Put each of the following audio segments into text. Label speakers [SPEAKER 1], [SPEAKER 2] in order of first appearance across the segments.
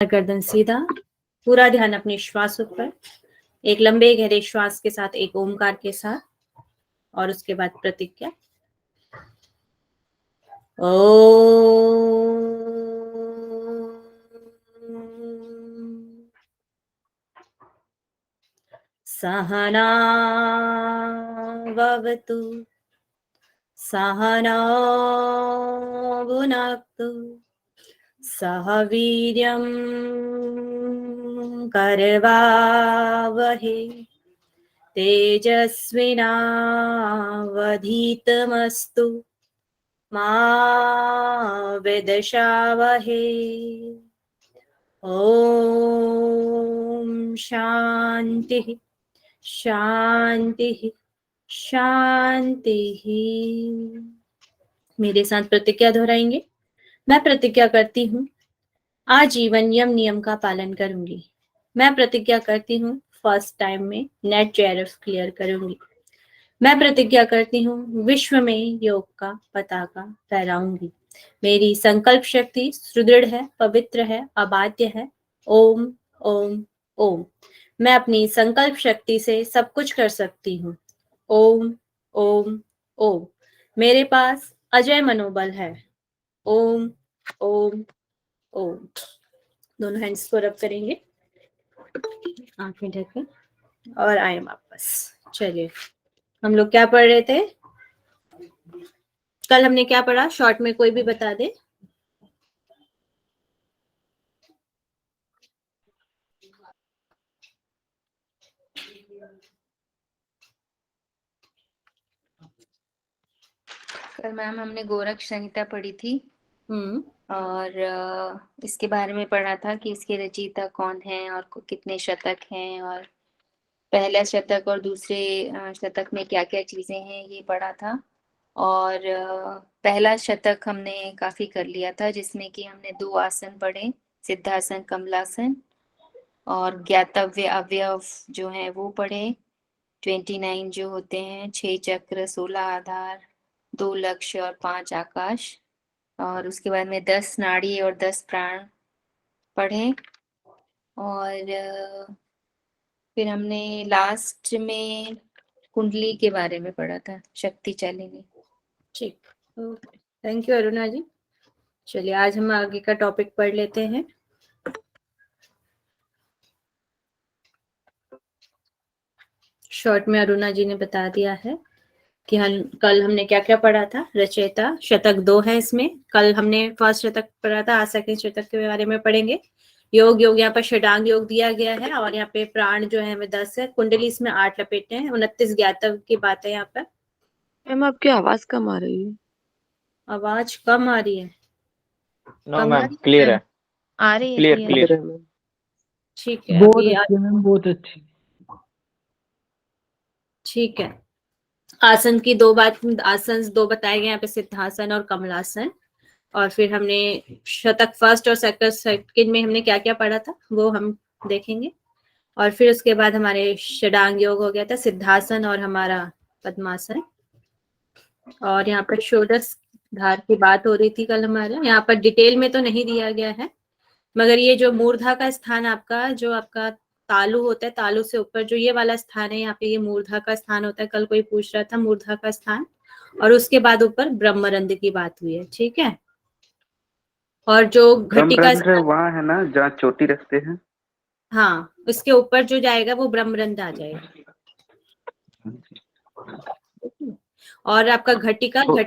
[SPEAKER 1] गर्दन सीधा, पूरा ध्यान अपने श्वासों पर, एक लंबे गहरे श्वास के साथ, एक ओमकार के साथ, और उसके बाद प्रतिज्ञा। ओम सहना भवतु सहना भुनक्तु सह वीर्यं करवावहै तेजस्विनावधीतमस्तु मा विद्विषावहै। ओम शांति शांति शांति। मेरे साथ प्रतिज्ञा दोहराएंगे। मैं प्रतिज्ञा करती हूँ आजीवन यम नियम का पालन करूंगी। मैं प्रतिज्ञा करती हूँ फर्स्ट टाइम में नेट जेआरएफ क्लियर करूंगी। मैं प्रतिज्ञा करती हूँ विश्व में योग का पताका फहराऊंगी। मेरी संकल्प शक्ति सुदृढ़ है, पवित्र है, अबाध्य है। ओम ओम ओम। मैं अपनी संकल्प शक्ति से सब कुछ कर सकती हूँ। ओम ओम ओम। मेरे पास अजय मनोबल है। ओम ओम ओम। दोनों हैंड्स को रब करेंगे, आंखें ढककर, और आए वापस। चलिए, हम लोग क्या पढ़ रहे थे? कल हमने क्या पढ़ा? शॉर्ट में कोई भी बता दे।
[SPEAKER 2] कल मैम हमने गोरख संहिता पढ़ी थी और इसके बारे में पढ़ा था कि इसके रचयिता कौन है और कितने शतक हैं, और पहला शतक और दूसरे शतक में क्या क्या चीजें हैं ये पढ़ा था। और पहला शतक हमने काफी कर लिया था, जिसमें कि हमने 2 आसन पढ़े, सिद्धासन, कमलासन, और ज्ञातव्य अवयव जो है वो पढ़े, 29 जो होते हैं, 6 चक्र, 16 आधार, 2 लक्ष्य और 5 आकाश, और उसके बाद में 10 नाड़ी और 10 प्राण पढ़े। और फिर हमने लास्ट में कुंडली के बारे में पढ़ा था, शक्ति चालिनी।
[SPEAKER 1] ठीक, ओके, थैंक यू अरुणा जी। चलिए, आज हम आगे का टॉपिक पढ़ लेते हैं। शॉर्ट में अरुणा जी ने बता दिया है कि कल हमने क्या क्या पढ़ा था। रचयिता शतक 2 है इसमें। कल हमने फर्स्ट शतक पढ़ा था, आज सेकंड शतक के बारे में पढ़ेंगे। योग यहाँ पर षडांग योग दिया गया है, और यहाँ पे प्राण जो है हमें 10 है, कुंडली इसमें 8 लपेटे हैं, 29 ज्ञातव्य की बात है यहाँ पर।
[SPEAKER 3] मैम आपकी आवाज कम आ रही है।
[SPEAKER 1] आवाज कम आ रही है?
[SPEAKER 4] नो मैम, क्लियर है,
[SPEAKER 2] आ रही है,
[SPEAKER 4] क्लियर।
[SPEAKER 1] ठीक है,
[SPEAKER 5] बहुत अच्छी मैम, बहुत अच्छी।
[SPEAKER 1] ठीक है। आसन की 2 बात, आसन 2 बताए गए यहाँ पे, सिद्धासन और कमलासन। और फिर हमने शतक फर्स्ट और सेकंड में हमने क्या क्या पढ़ा था वो हम देखेंगे। और फिर उसके बाद हमारे षडांग योग हो गया था, सिद्धासन और हमारा पद्मासन। और यहाँ पर षोडश धार की बात हो रही थी कल हमारे। यहाँ पर डिटेल में तो नहीं दिया गया है, मगर ये जो मूर्धा का स्थान आपका, जो आपका तालु होता है, तालु से ऊपर जो ये वाला स्थान है, यहाँ पे ये मूर्धा का स्थान होता है। कल कोई पूछ रहा था मूर्धा का स्थान। और उसके बाद ऊपर ब्रह्मरंध्र की बात हुई है, ठीक है। और जो घटी का
[SPEAKER 6] वहाँ है ना जहाँ चोटी रखते हैं?
[SPEAKER 1] हाँ, उसके ऊपर जो जाएगा वो ब्रह्मरंध्र आ जाएगा। और आपका घटिका वाला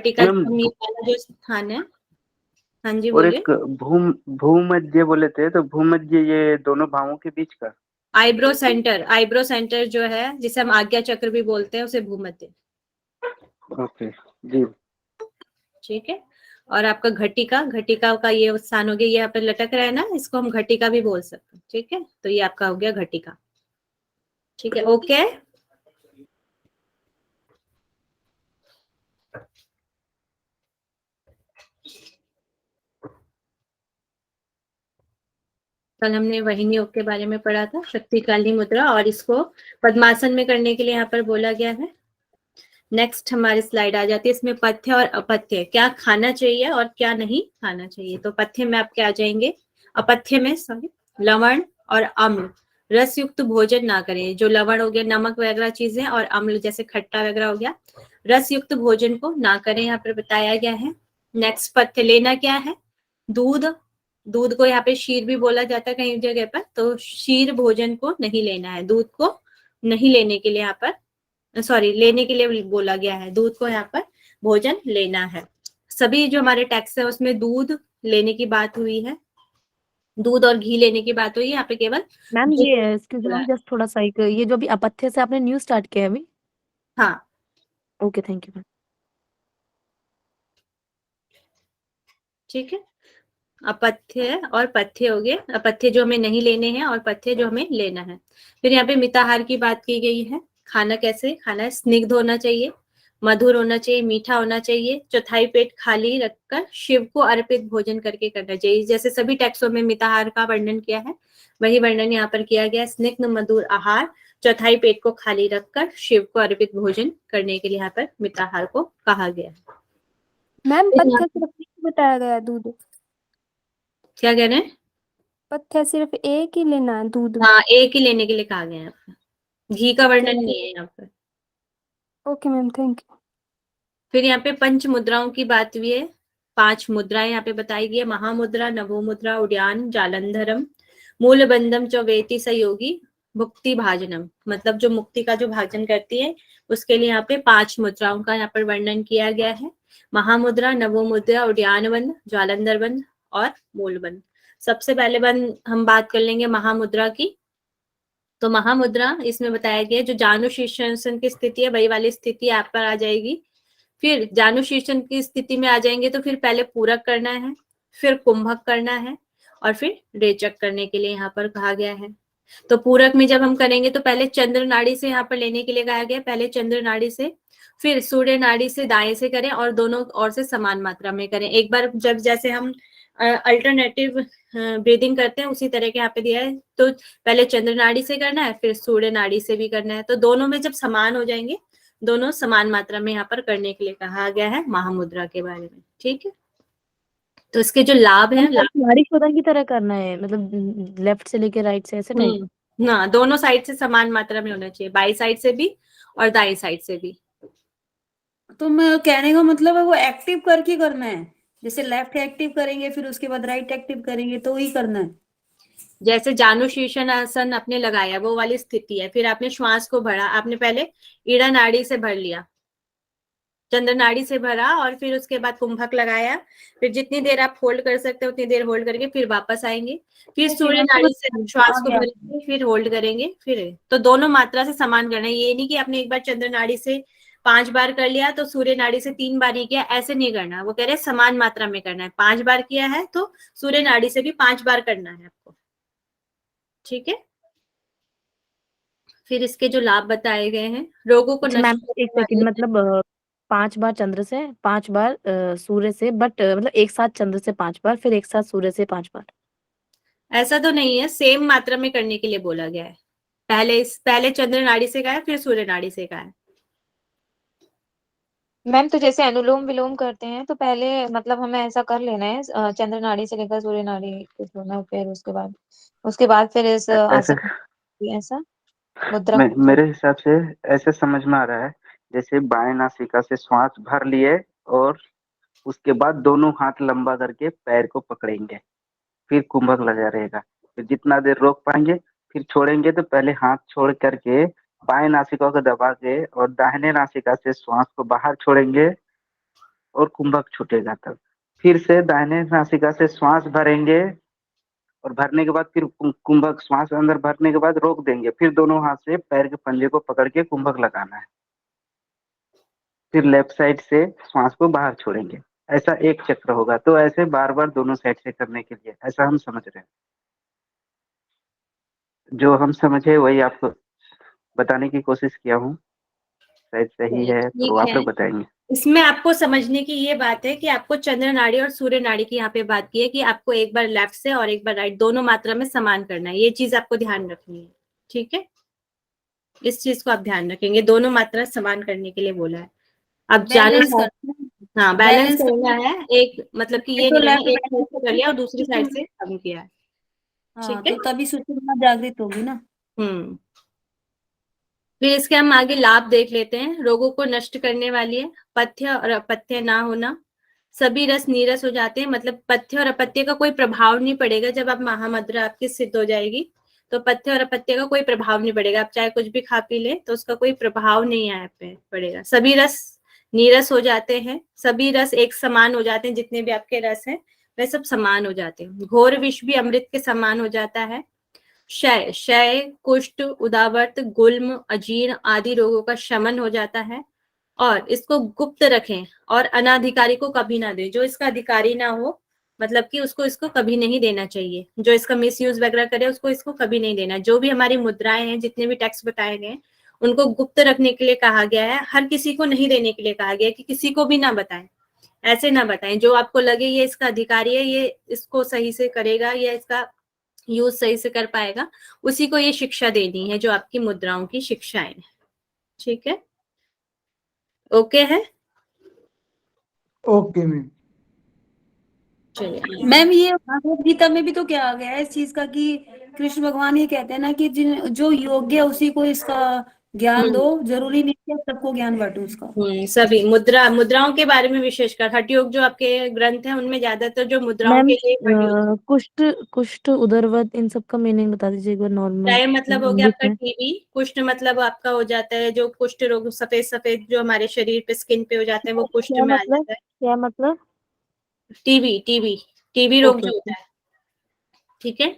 [SPEAKER 1] जो स्थान है, हाँ जी
[SPEAKER 6] और
[SPEAKER 1] बोलिए।
[SPEAKER 6] एक भूमध्य बोले थे, तो भूमध्य ये दोनों भावों के बीच का
[SPEAKER 1] आईब्रो सेंटर जो है, जिसे हम आज्ञा चक्र भी बोलते हैं, उसे भूमध्य।
[SPEAKER 6] ओके जी,
[SPEAKER 1] ठीक है। और आपका घटिका का ये स्थान हो गया, ये यहाँ पे लटक रहा है ना, इसको हम घटिका भी बोल सकते हैं, ठीक है। तो ये आपका हो गया घटिका, ठीक है, ओके। कल हमने वाहिनी योग के बारे में पढ़ा था, शक्तिकाली मुद्रा, और इसको पद्मासन में करने के लिए यहाँ पर बोला गया है। नेक्स्ट हमारी स्लाइड आ जाती है, इसमें पथ्य और अपथ्य, क्या खाना चाहिए और क्या नहीं खाना चाहिए। तो पथ्य में आपके आ जाएंगे, अपथ्य में सॉरी लवण और अम्ल रस युक्त भोजन ना करें। जो लवण हो गया, नमक वगैरह चीजें, और अम्ल जैसे खट्टा वगैरह हो गया, रस युक्त भोजन को ना करें, यहाँ पर बताया गया है। नेक्स्ट पथ्य लेना क्या है? दूध। दूध को यहाँ पे क्षीर भी बोला जाता है कई जगह पर, तो क्षीर भोजन को नहीं लेना है। दूध को नहीं लेने के लिए यहाँ पर, सॉरी, लेने के लिए बोला गया है। दूध को यहाँ पर भोजन लेना है। सभी जो हमारे टेक्स्ट है उसमें दूध लेने की बात हुई है, दूध और घी लेने की बात हुई है। यहाँ पे केवल
[SPEAKER 3] मैम
[SPEAKER 1] दूध
[SPEAKER 3] ये इसके
[SPEAKER 1] बोला है।
[SPEAKER 3] जस्ट थोड़ा सा एक ये जो अभी अपथ्य से आपने न्यू स्टार्ट किया है अभी?
[SPEAKER 1] हाँ,
[SPEAKER 3] ओके, थैंक यू मैम।
[SPEAKER 1] ठीक है। अपथ्य और पथ्य हो गए। अपथ्य जो हमें नहीं लेने हैं और पथ्य जो हमें लेना है। फिर यहाँ पे मिताहार की बात की गई है। खाना कैसे खाना है? स्निग्ध होना चाहिए, मधुर होना चाहिए, मीठा होना चाहिए, चौथाई पेट खाली रखकर शिव को अर्पित भोजन करके करना चाहिए। जैसे सभी टेक्सों में मिताहार का वर्णन किया है, वही वर्णन यहाँ पर किया गया। स्निग्ध मधुर आहार, चौथाई पेट को खाली रखकर शिव को अर्पित भोजन करने के लिए यहाँ पर मिताहार को कहा गया है।
[SPEAKER 5] मैम पथ्य सिर्फ एक बताया गया है, दूध?
[SPEAKER 1] क्या कह रहे हैं?
[SPEAKER 5] पथ्य सिर्फ एक ही लेना है, दूध?
[SPEAKER 1] हाँ, एक ही लेने के लिए कहा गया है। घी का वर्णन नहीं है यहाँ पर।
[SPEAKER 5] Okay ma'am, thank you.
[SPEAKER 1] फिर यहाँ पे पंच मुद्राओं की बात हुई है। 5 मुद्राएं यहाँ पे बताई गई है। महामुद्रा, नभो मुद्रा, उड्यान, जालंधरम, मूल बंधम च वेति सहयोगी, मुक्ति भाजनम। मतलब जो मुक्ति का जो भाजन करती है उसके लिए यहाँ पे 5 मुद्राओं का यहाँ पर वर्णन किया गया है। महामुद्रा, नभो मुद्रा, उड्यान बंध, जालंधर बंध और मूल बंध। सबसे पहले बंध हम बात कर लेंगे महामुद्रा की। तो महामुद्रा इसमें बताया गया जो जानु शीर्षासन की स्थिति है, वही वाली स्थिति आप पर आ जाएगी। फिर जानु शीर्षण की स्थिति में आ जाएंगे तो फिर पहले पूरक करना है, फिर कुंभक करना है और फिर रेचक करने के लिए यहाँ पर कहा गया है। तो पूरक में जब हम करेंगे तो पहले चंद्र नाड़ी से यहाँ पर लेने के लिए कहा गया, पहले चंद्र नाड़ी से, फिर सूर्य नाड़ी से दाएं से करें और दोनों ओर से समान मात्रा में करें। एक बार जब जैसे हम अल्टरनेटिव ब्रीदिंग करते हैं उसी तरह के यहाँ पे दिया है। तो पहले चंद्र नाड़ी से करना है, फिर सूर्य नाड़ी से भी करना है। तो दोनों में जब समान हो जाएंगे, दोनों समान मात्रा में यहाँ पर करने के लिए कहा गया है महामुद्रा के बारे में। ठीक है, तो इसके जो लाभ हैं,
[SPEAKER 3] नाड़ी शोधन की तरह करना है, मतलब लेफ्ट से लेके राइट से ऐसे टाइप?
[SPEAKER 1] ना, दोनों साइड से समान मात्रा में होना चाहिए, बाई साइड से भी और दाई साइड से भी।
[SPEAKER 7] तो मैं कहने का मतलब है वो एक्टिव करके करना है, जैसे लेफ्ट एक्टिव करेंगे फिर उसके बाद राइट एक्टिव करेंगे तो ही करना है।
[SPEAKER 1] जैसे जानु शीर्षण आसन आपने लगाया वो वाली स्थिति है, फिर आपने श्वास को भरा, आपने पहले ईड़ा नाड़ी से भर लिया, चंद्र नाड़ी से भरा और फिर उसके बाद कुंभक लगाया, फिर जितनी देर आप होल्ड कर सकते हो उतनी देर होल्ड करके फिर वापस आएंगे, फिर सूर्य नाड़ी से श्वास को भरेंगे, फिर होल्ड करेंगे, फिर तो दोनों मात्रा से समान करना है। ये नहीं कि आपने एक बार चंद्र नाड़ी से 5 बार कर लिया तो सूर्य नाड़ी से 3 बार ही किया, ऐसे नहीं करना। वो कह रहे समान मात्रा में करना है। 5 बार किया है तो सूर्य नाड़ी से भी 5 बार करना है आपको। ठीक है, फिर इसके जो लाभ बताए गए हैं, रोगों को
[SPEAKER 3] मैम एक सेकंड, मतलब 5 बार चंद्र से, 5 बार सूर्य से, बट मतलब एक साथ चंद्र से 5 बार, फिर एक साथ सूर्य से 5 बार?
[SPEAKER 1] ऐसा तो नहीं है, सेम मात्रा में करने के लिए बोला गया है। पहले चंद्र नाड़ी से कहा है, फिर सूर्य नाड़ी से कहा है।
[SPEAKER 2] मैम तो जैसे अनुलोम विलोम करते हैं तो पहले मतलब हमें ऐसा कर लेना है, चंद्र नाड़ी से लेकर सूर्य नाड़ी को छूना, फिर उसके बाद फिर इस आसन, ऐसा मुद्रा
[SPEAKER 6] मेरे हिसाब से ऐसे समझ में आ रहा है, जैसे बाएं नासिका से श्वास भर लिए और उसके बाद दोनों हाथ लंबा करके पैर को पकड़ेंगे, फिर कुंभक लगा रहेगा, फिर जितना देर रोक पाएंगे फिर छोड़ेंगे। तो पहले हाथ छोड़ करके बाएं नासिका को दबा के और दाहिने नासिका से श्वास को बाहर छोड़ेंगे और कुंभक छूटेगा। तब फिर से दाहिने नासिका से श्वास भरेंगे और भरने के बाद फिर कुंभक, श्वास अंदर भरने के बाद रोक देंगे, फिर दोनों हाथ से पैर के पंजे को पकड़ के कुंभक लगाना है, फिर लेफ्ट साइड से श्वास को बाहर छोड़ेंगे। ऐसा एक चक्र होगा। तो ऐसे बार बार दोनों साइड से करने के लिए, ऐसा हम समझ रहे हैं। जो हम समझे वही आपको बताने की कोशिश किया हूँ, शायद सही है तो आप लोग बताएंगे।
[SPEAKER 1] इसमें आपको समझने की ये बात है कि आपको चंद्र नाड़ी और सूर्य नाड़ी की यहाँ पे बात की है कि आपको एक बार लेफ्ट से और एक बार राइट, दोनों मात्रा में समान करना है। ये चीज आपको ध्यान रखनी है। ठीक है, इस चीज को आप ध्यान रखेंगे, दोनों मात्रा समान करने के लिए बोला है। अब जाना, हाँ, बैलेंस करना है। एक मतलब कि ये नहीं है एक साइड से कर लिया और दूसरी साइड से कम किया है।
[SPEAKER 7] हाँ,
[SPEAKER 1] ठीक है।
[SPEAKER 7] तो तभी सुषुम्ना जागृत होगी ना।
[SPEAKER 1] फिर इसके हम आगे लाभ देख लेते हैं। रोगों को नष्ट करने वाली है, पथ्य और अपथ्य ना होना, सभी रस नीरस हो जाते हैं, मतलब पथ्य और अपथ्य का कोई प्रभाव नहीं पड़ेगा। जब आप महामुद्रा आपकी सिद्ध हो जाएगी तो पथ्य और अपथ्य का कोई प्रभाव नहीं पड़ेगा। आप चाहे कुछ भी खा पी ले तो उसका कोई प्रभाव नहीं आया पे पड़ेगा। सभी रस नीरस हो जाते हैं, सभी रस एक समान हो जाते हैं, जितने भी आपके रस हैं वे सब समान हो जाते हैं। घोर विष भी अमृत के समान हो जाता है। क्षय, क्षय, कुष्ठ, उदावर्त, गुल्म, अजीर्ण आदि रोगों का शमन हो जाता है। और इसको गुप्त रखें और अनाधिकारी को कभी ना दें। जो इसका अधिकारी ना हो, मतलब कि उसको इसको कभी नहीं देना चाहिए। जो इसका मिसयूज वगैरह करे उसको इसको कभी नहीं देना। जो भी हमारी मुद्राएं हैं, जितने भी टेक्स्ट बताए गए, उनको गुप्त रखने के लिए कहा गया है। हर किसी को नहीं देने के लिए कहा गया है कि किसी को भी ना बताएं, ऐसे ना बताएं। जो आपको लगे ये इसका अधिकारी है, ये इसको सही से करेगा या इसका यूज सही से कर पाएगा, उसी को ये शिक्षा देनी है, जो आपकी मुद्राओं की शिक्षाएं हैं। ठीक है, ओके है।
[SPEAKER 8] Okay ma'am.
[SPEAKER 1] चलिए
[SPEAKER 7] मैम, ये भगवत गीता में भी तो क्या आ गया है इस चीज का कि कृष्ण भगवान ये कहते हैं ना कि जिन जो योग्य है उसी को इसका ज्ञान दो, जरूरी नहीं कि सबको ज्ञान बांटो उसका।
[SPEAKER 1] सभी मुद्राओं के बारे में विशेषकर हठ योग जो आपके ग्रंथ हैं उनमें ज्यादातर जो मुद्राओं
[SPEAKER 3] मैम
[SPEAKER 1] के लिए हठ योग,
[SPEAKER 3] कुष्ठ कुष्ठ उदरवत इन सब का मीनिंग बता दीजिए एक बार नॉर्मल
[SPEAKER 1] चाहे मतलब हो गया
[SPEAKER 3] इंग्लिश
[SPEAKER 1] आपका
[SPEAKER 3] में।
[SPEAKER 1] टीबी। कुष्ठ मतलब आपका हो जाता है जो कुष्ठ रोग, सफेद सफेद जो हमारे शरीर पे स्किन पे हो जाते हैं, वो कुष्ठ
[SPEAKER 3] क्या
[SPEAKER 1] में आ
[SPEAKER 3] मतलब,
[SPEAKER 1] जाता है।
[SPEAKER 3] क्या मतलब?
[SPEAKER 1] टीबी टीबी टीबी रोग
[SPEAKER 3] ओके
[SPEAKER 1] जो
[SPEAKER 3] ओके।
[SPEAKER 1] होता है, ठीक है।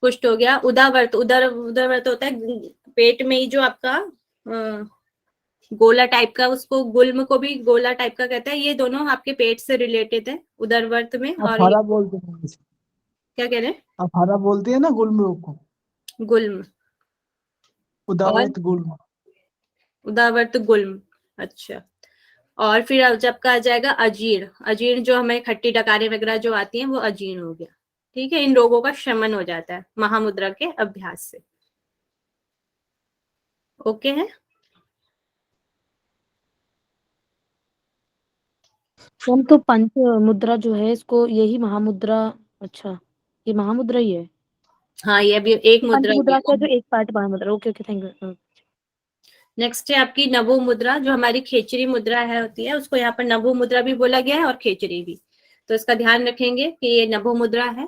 [SPEAKER 1] कुष्ठ हो गया। उदावर्त, उदरवर्त होता है पेट में ही जो आपका गोला टाइप का, उसको गुल्म को भी गोला टाइप का कहता है। ये दोनों आपके पेट से रिलेटेड है उदरवर्त में। और ये
[SPEAKER 8] अफारा बोलते हैं इसे।
[SPEAKER 1] क्या कह रहे हैं?
[SPEAKER 8] अफारा बोलते हैं ना गुल्म रोग को,
[SPEAKER 1] गुल्म और
[SPEAKER 8] उदावत गुल्म।
[SPEAKER 1] उदावर्त गुल्म, अच्छा। और फिर जब का आ जाएगा अजीर्ण, अजीर्ण जो हमें खट्टी डकारें वगैरह जो आती हैं वो अजीर्ण हो गया। ठीक है, इन रोगों का शमन हो जाता है महामुद्रा के अभ्यास से। ओके है।
[SPEAKER 3] मैम तो पंच मुद्रा जो है इसको यही महामुद्रा, अच्छा ये महामुद्रा ही है।
[SPEAKER 1] हाँ, ये अभी एक
[SPEAKER 3] पंच
[SPEAKER 1] मुद्रा
[SPEAKER 3] मुद्रा का
[SPEAKER 1] हुई।
[SPEAKER 3] जो एक part Mahamudra. Okay okay, thank you.
[SPEAKER 1] Next है आपकी नभो मुद्रा, जो हमारी खेचरी मुद्रा है होती है, उसको यहाँ पर नभो मुद्रा भी बोला गया है और खेचरी भी। तो इसका ध्यान रखेंगे कि ये नभो मुद्रा है।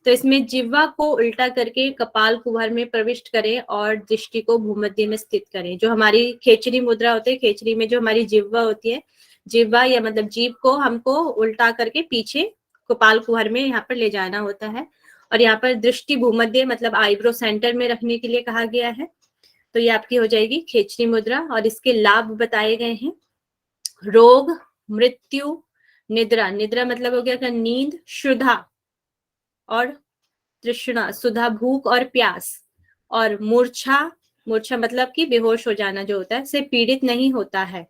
[SPEAKER 1] तो इसमें जिह्वा को उल्टा करके कपाल कुहर में प्रविष्ट करें और दृष्टि को भूमध्य में स्थित करें। जो हमारी खेचरी मुद्रा होती है, खेचरी में जो हमारी जिह्वा होती है, जिह्वा या मतलब जीभ को हमको उल्टा करके पीछे कपाल कुहर में यहाँ पर ले जाना होता है। और यहाँ पर दृष्टि भूमध्य मतलब आईब्रो सेंटर में रखने के लिए कहा गया है। तो ये आपकी हो जाएगी खेचरी मुद्रा। और इसके लाभ बताए गए हैं। रोग, मृत्यु, निद्रा, निद्रा मतलब हो गया नींद, शुद्धा और तृष्णा, सुधा भूख और प्यास, और मूर्छा, मूर्छा मतलब कि बेहोश हो जाना जो होता है, से पीड़ित नहीं होता है।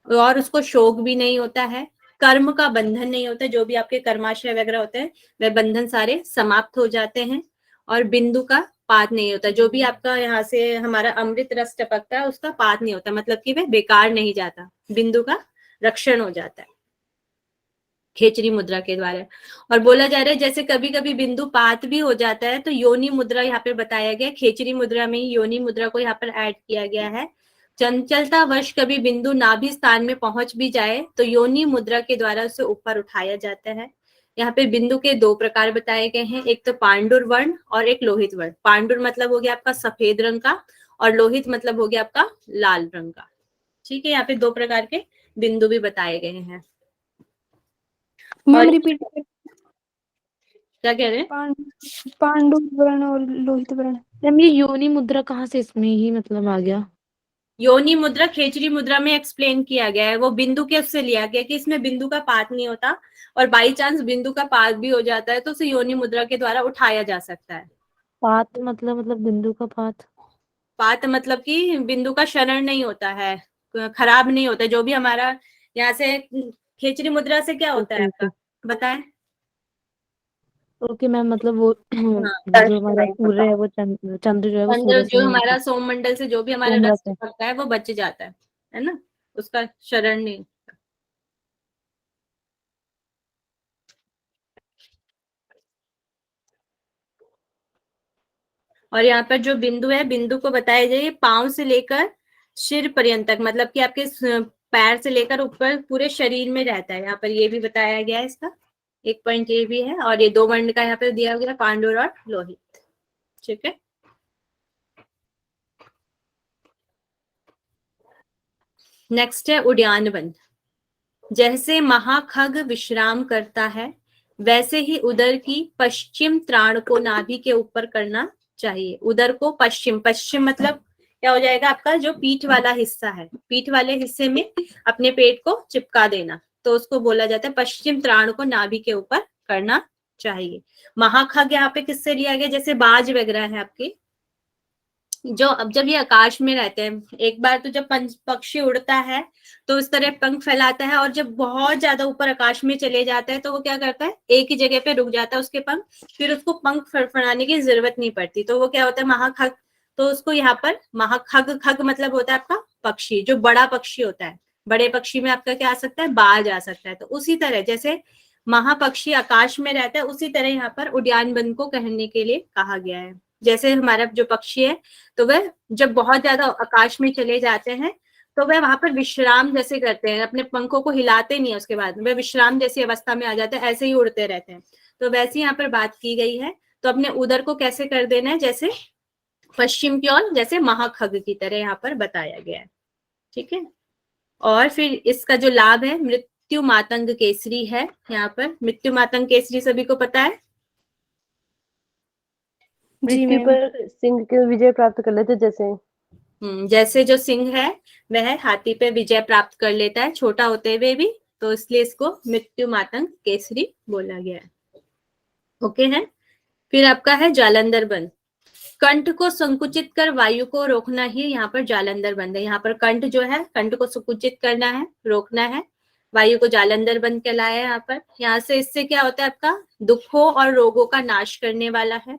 [SPEAKER 1] और उसको शोक भी नहीं होता है। कर्म का बंधन नहीं होता, जो भी आपके कर्माशय वगैरह होते हैं वह बंधन सारे समाप्त हो जाते हैं। और बिंदु का पात नहीं होता, जो भी आपका यहाँ से हमारा अमृत रस टपकता है उसका पात नहीं होता, मतलब कि वह बेकार नहीं जाता, बिंदु का रक्षण हो जाता है खेचरी मुद्रा के द्वारा। और बोला जा रहा है जैसे कभी कभी बिंदु पात भी हो जाता है, तो योनि मुद्रा यहाँ पे बताया गया, खेचरी मुद्रा में ही योनि मुद्रा को यहाँ पर ऐड किया गया है। चंचलता वश कभी बिंदु नाभि स्थान में पहुंच भी जाए तो योनि मुद्रा के द्वारा उसे ऊपर उठाया जाता है। यहाँ पे बिंदु के दो प्रकार बताए गए हैं, एक तो पांडुर वर्ण और एक लोहित वर्ण। पांडुर मतलब हो गया आपका सफेद रंग का, और लोहित मतलब हो गया आपका लाल रंग का। ठीक है, यहाँ पे दो प्रकार के बिंदु भी बताए गए हैं।
[SPEAKER 5] मैम
[SPEAKER 1] और
[SPEAKER 5] रिपीट।
[SPEAKER 1] क्या कह रहे हैं?
[SPEAKER 5] पांडु वर्ण और लोहित वर्ण।
[SPEAKER 3] मैम ये योनि मुद्रा कहाँ से इसमें ही मतलब आ गया?
[SPEAKER 1] योनि मुद्रा खेचरी मुद्रा में एक्सप्लेन किया गया है, वो बिंदु के उससे लिया गया कि इसमें बिंदु का पात नहीं होता, और बाई चांस बिंदु का पात भी हो जाता है तो उसे योनि मुद्रा के द्वारा उठाया जा सकता है।
[SPEAKER 3] पात मतलब बिंदु का पात।
[SPEAKER 1] पात मतलब कि बिंदु का शरण नहीं होता है, खराब नहीं होता। जो भी हमारा यहाँ से खेचरी मुद्रा से क्या होता है
[SPEAKER 3] ओके
[SPEAKER 1] आपका,
[SPEAKER 3] ओके
[SPEAKER 1] बताएं?
[SPEAKER 3] ओके मैम, मतलब वो
[SPEAKER 1] हाँ,
[SPEAKER 3] जो हमारा सूर्य है वो चंद्र जो है वो
[SPEAKER 1] चंद्र
[SPEAKER 3] सूर्य से
[SPEAKER 1] जो
[SPEAKER 3] नहीं
[SPEAKER 1] हमारा
[SPEAKER 3] होता,
[SPEAKER 1] सोममंडल से जो भी हमारा
[SPEAKER 3] सोम
[SPEAKER 1] रस
[SPEAKER 3] रस है।
[SPEAKER 1] टपकता है वो बच जाता है ना, उसका शरण नहीं। और यहाँ पर जो बिंदु है, बिंदु को बताया जाए पांव से लेकर सिर पर्यंत तक, मतलब कि आपके पैर से लेकर ऊपर पूरे शरीर में रहता है। यहाँ पर ये भी बताया गया है, इसका एक पॉइंट ये भी है। और ये 2 वर्ण का यहाँ पे दिया गया, पांडुर और लोहित। ठीक है, नेक्स्ट है उद्यानवन। जैसे महाखग विश्राम करता है, वैसे ही उदर की पश्चिम त्राण को नाभि के ऊपर करना चाहिए। उदर को पश्चिम, पश्चिम मतलब क्या हो जाएगा आपका जो पीठ वाला हिस्सा है, पीठ वाले हिस्से में अपने पेट को चिपका देना, तो उसको बोला जाता है पश्चिम त्राण को नाभि के ऊपर करना चाहिए। महाखग यहाँ पे किससे लिया गया, जैसे बाज वगैरह है आपके, जो अब जब ये आकाश में रहते हैं, एक बार तो जब पक्षी उड़ता है तो इस तरह पंख फैलाता है, और जब बहुत ज्यादा ऊपर आकाश में चले जाता है तो वो क्या करता है, एक ही जगह पे रुक जाता है उसके पंख, फिर उसको पंख फड़फड़ाने की जरूरत नहीं पड़ती, तो वो क्या होता है महाखग। तो उसको यहाँ पर महाखग, खग मतलब होता है आपका पक्षी, जो बड़ा पक्षी होता है। बड़े पक्षी में आपका क्या आ सकता है, बाज आ सकता है। तो उसी तरह जैसे महापक्षी आकाश में रहता है, उसी तरह यहाँ पर उद्यानवन को कहने के लिए कहा गया है। जैसे हमारा जो पक्षी है, तो वह जब बहुत ज्यादा आकाश में चले जाते हैं तो वह वहां पर विश्राम जैसे करते हैं, अपने पंखों को हिलाते नहीं है, उसके बाद वह विश्राम जैसी अवस्था में आ जाते हैं, ऐसे ही उड़ते रहते हैं। तो वैसे यहाँ पर बात की गई है। तो अपने उदर को कैसे कर देना है, जैसे पश्चिम की ओर, जैसे महाखग की तरह यहाँ पर बताया गया है। ठीक है, और फिर इसका जो लाभ है, मृत्यु मातंग केसरी है। यहाँ पर मृत्यु मातंग केसरी सभी को पता है,
[SPEAKER 5] जी
[SPEAKER 3] मृत्यु
[SPEAKER 5] मैम।
[SPEAKER 3] पर सिंह के विजय प्राप्त कर लेते जैसे।
[SPEAKER 1] जैसे जो सिंह है वह हाथी पे विजय प्राप्त कर लेता है छोटा होते हुए भी, तो इसलिए इसको मृत्यु मातंग केसरी बोला गया है। ओके है, फिर आपका है जालंधर बंद। कंठ को संकुचित कर वायु को रोकना ही यहाँ पर जालंधर बंद है। यहाँ पर कंठ जो है, कंठ को संकुचित करना है, रोकना है, वायु को जालंधर बंद कहलाया है यहाँ पर। यहाँ से इससे क्या होता है, आपका दुखों और रोगों का नाश करने वाला है।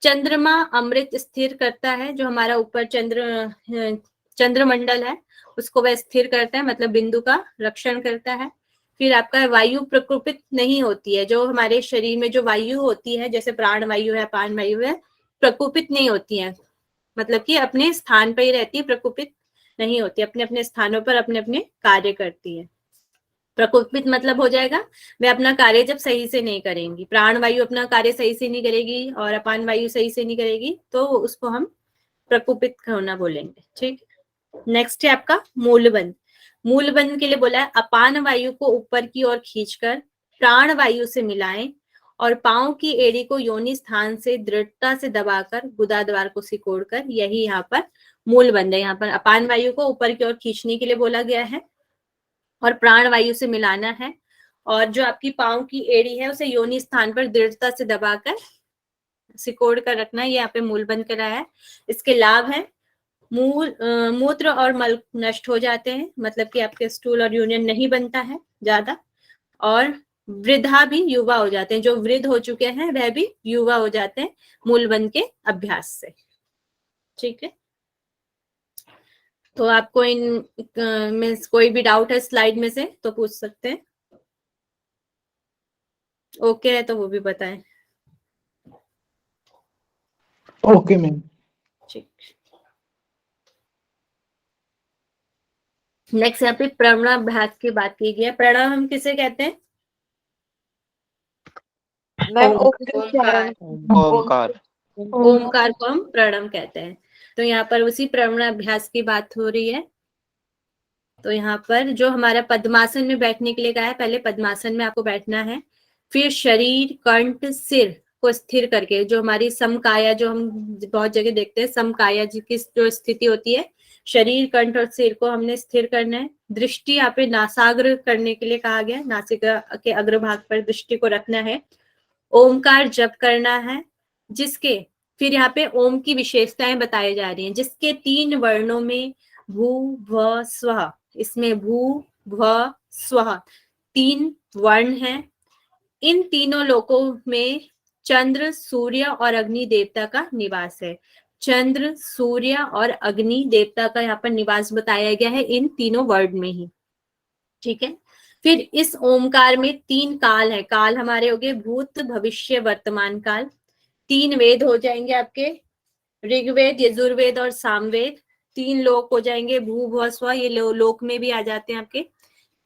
[SPEAKER 1] चंद्रमा अमृत स्थिर करता है, जो हमारा ऊपर चंद्रमंडल है उसको वह स्थिर करता है, मतलब बिंदु का रक्षण करता है। फिर आपका वायु प्रकोपित नहीं होती है, जो हमारे शरीर में जो वायु होती है, जैसे प्राण वायु है, पान वायु है, प्रकोपित नहीं होती है, मतलब कि अपने स्थान पर ही रहती है, प्रकोपित नहीं होती, अपने अपने स्थानों पर अपने अपने कार्य करती है। प्रकोपित मतलब हो जाएगा वे अपना कार्य जब सही से नहीं करेंगी, प्राण वायु अपना कार्य सही से नहीं करेगी और अपान वायु सही से नहीं करेगी, तो उसको हम प्रकोपित होना बोलेंगे। ठीक, नेक्स्ट है आपका मूलबंध। मूलबंध के लिए बोला है अपान वायु को ऊपर की ओर खींचकर प्राण वायु से मिलाएं और पांव की एड़ी को योनि स्थान से दृढ़ता से दबाकर गुदा द्वार को सिकोड़कर, यही यहाँ पर मूलबंध है। यहाँ पर अपान वायु को ऊपर की ओर खींचने के लिए बोला गया है और प्राण वायु से मिलाना है, और जो आपकी पांव की एड़ी है उसे योनि स्थान पर दृढ़ता से दबाकर सिकोड़ कर रखना है, ये यहाँ पे मूलबंध कराया है। इसके लाभ है मूत्र और मल नष्ट हो जाते हैं, मतलब कि आपके स्टूल और यूरिन नहीं बनता है ज्यादा, और वृद्धा भी युवा हो जाते हैं, जो वृद्ध हो चुके हैं वह भी युवा हो जाते हैं मूलबंध के अभ्यास से। ठीक है, तो आपको इन में कोई भी डाउट है स्लाइड में से तो पूछ सकते हैं। ओके है तो वो भी बताएं।
[SPEAKER 8] Okay ma'am.
[SPEAKER 1] ठीक, नेक्स्ट यहाँ पे प्रणवाभ्यास की बात की गई है। प्रणव हम किसे कहते हैं,
[SPEAKER 4] ओमकार।
[SPEAKER 1] ओमकार को हम प्रणव कहते हैं। तो यहाँ पर उसी प्रणवाभ्यास की बात हो रही है। तो यहाँ पर जो हमारा पद्मासन में बैठने के लिए कहा है, पहले पद्मासन में आपको बैठना है, फिर शरीर कंठ सिर को स्थिर करके, जो हमारी समकाया, जो हम बहुत जगह देखते हैं समकाया जी की जो स्थिति होती है, शरीर कंठ और सिर को हमने स्थिर करना है। दृष्टि यहाँ पे नासाग्र करने के लिए कहा गया, नासिका के अग्रभाग पर दृष्टि को रखना है। ओमकार जप करना है, जिसके फिर यहाँ पे ओम की विशेषताएं बताई जा रही हैं, जिसके 3 वर्णों में भू भ स्व, इसमें भू भ स्व 3 वर्ण हैं। इन तीनों लोकों में चंद्र सूर्य और अग्नि देवता का निवास है। चंद्र सूर्य और अग्नि देवता का यहाँ पर निवास बताया गया है इन तीनों वर्ड में ही। ठीक है, फिर इस ओमकार में 3 काल है। काल हमारे हो गए भूत भविष्य वर्तमान काल। 3 वेद हो जाएंगे आपके, ऋग्वेद, यजुर्वेद और सामवेद 3 लोक हो जाएंगे। भू भुव स्व ये लोक में भी आ जाते हैं आपके।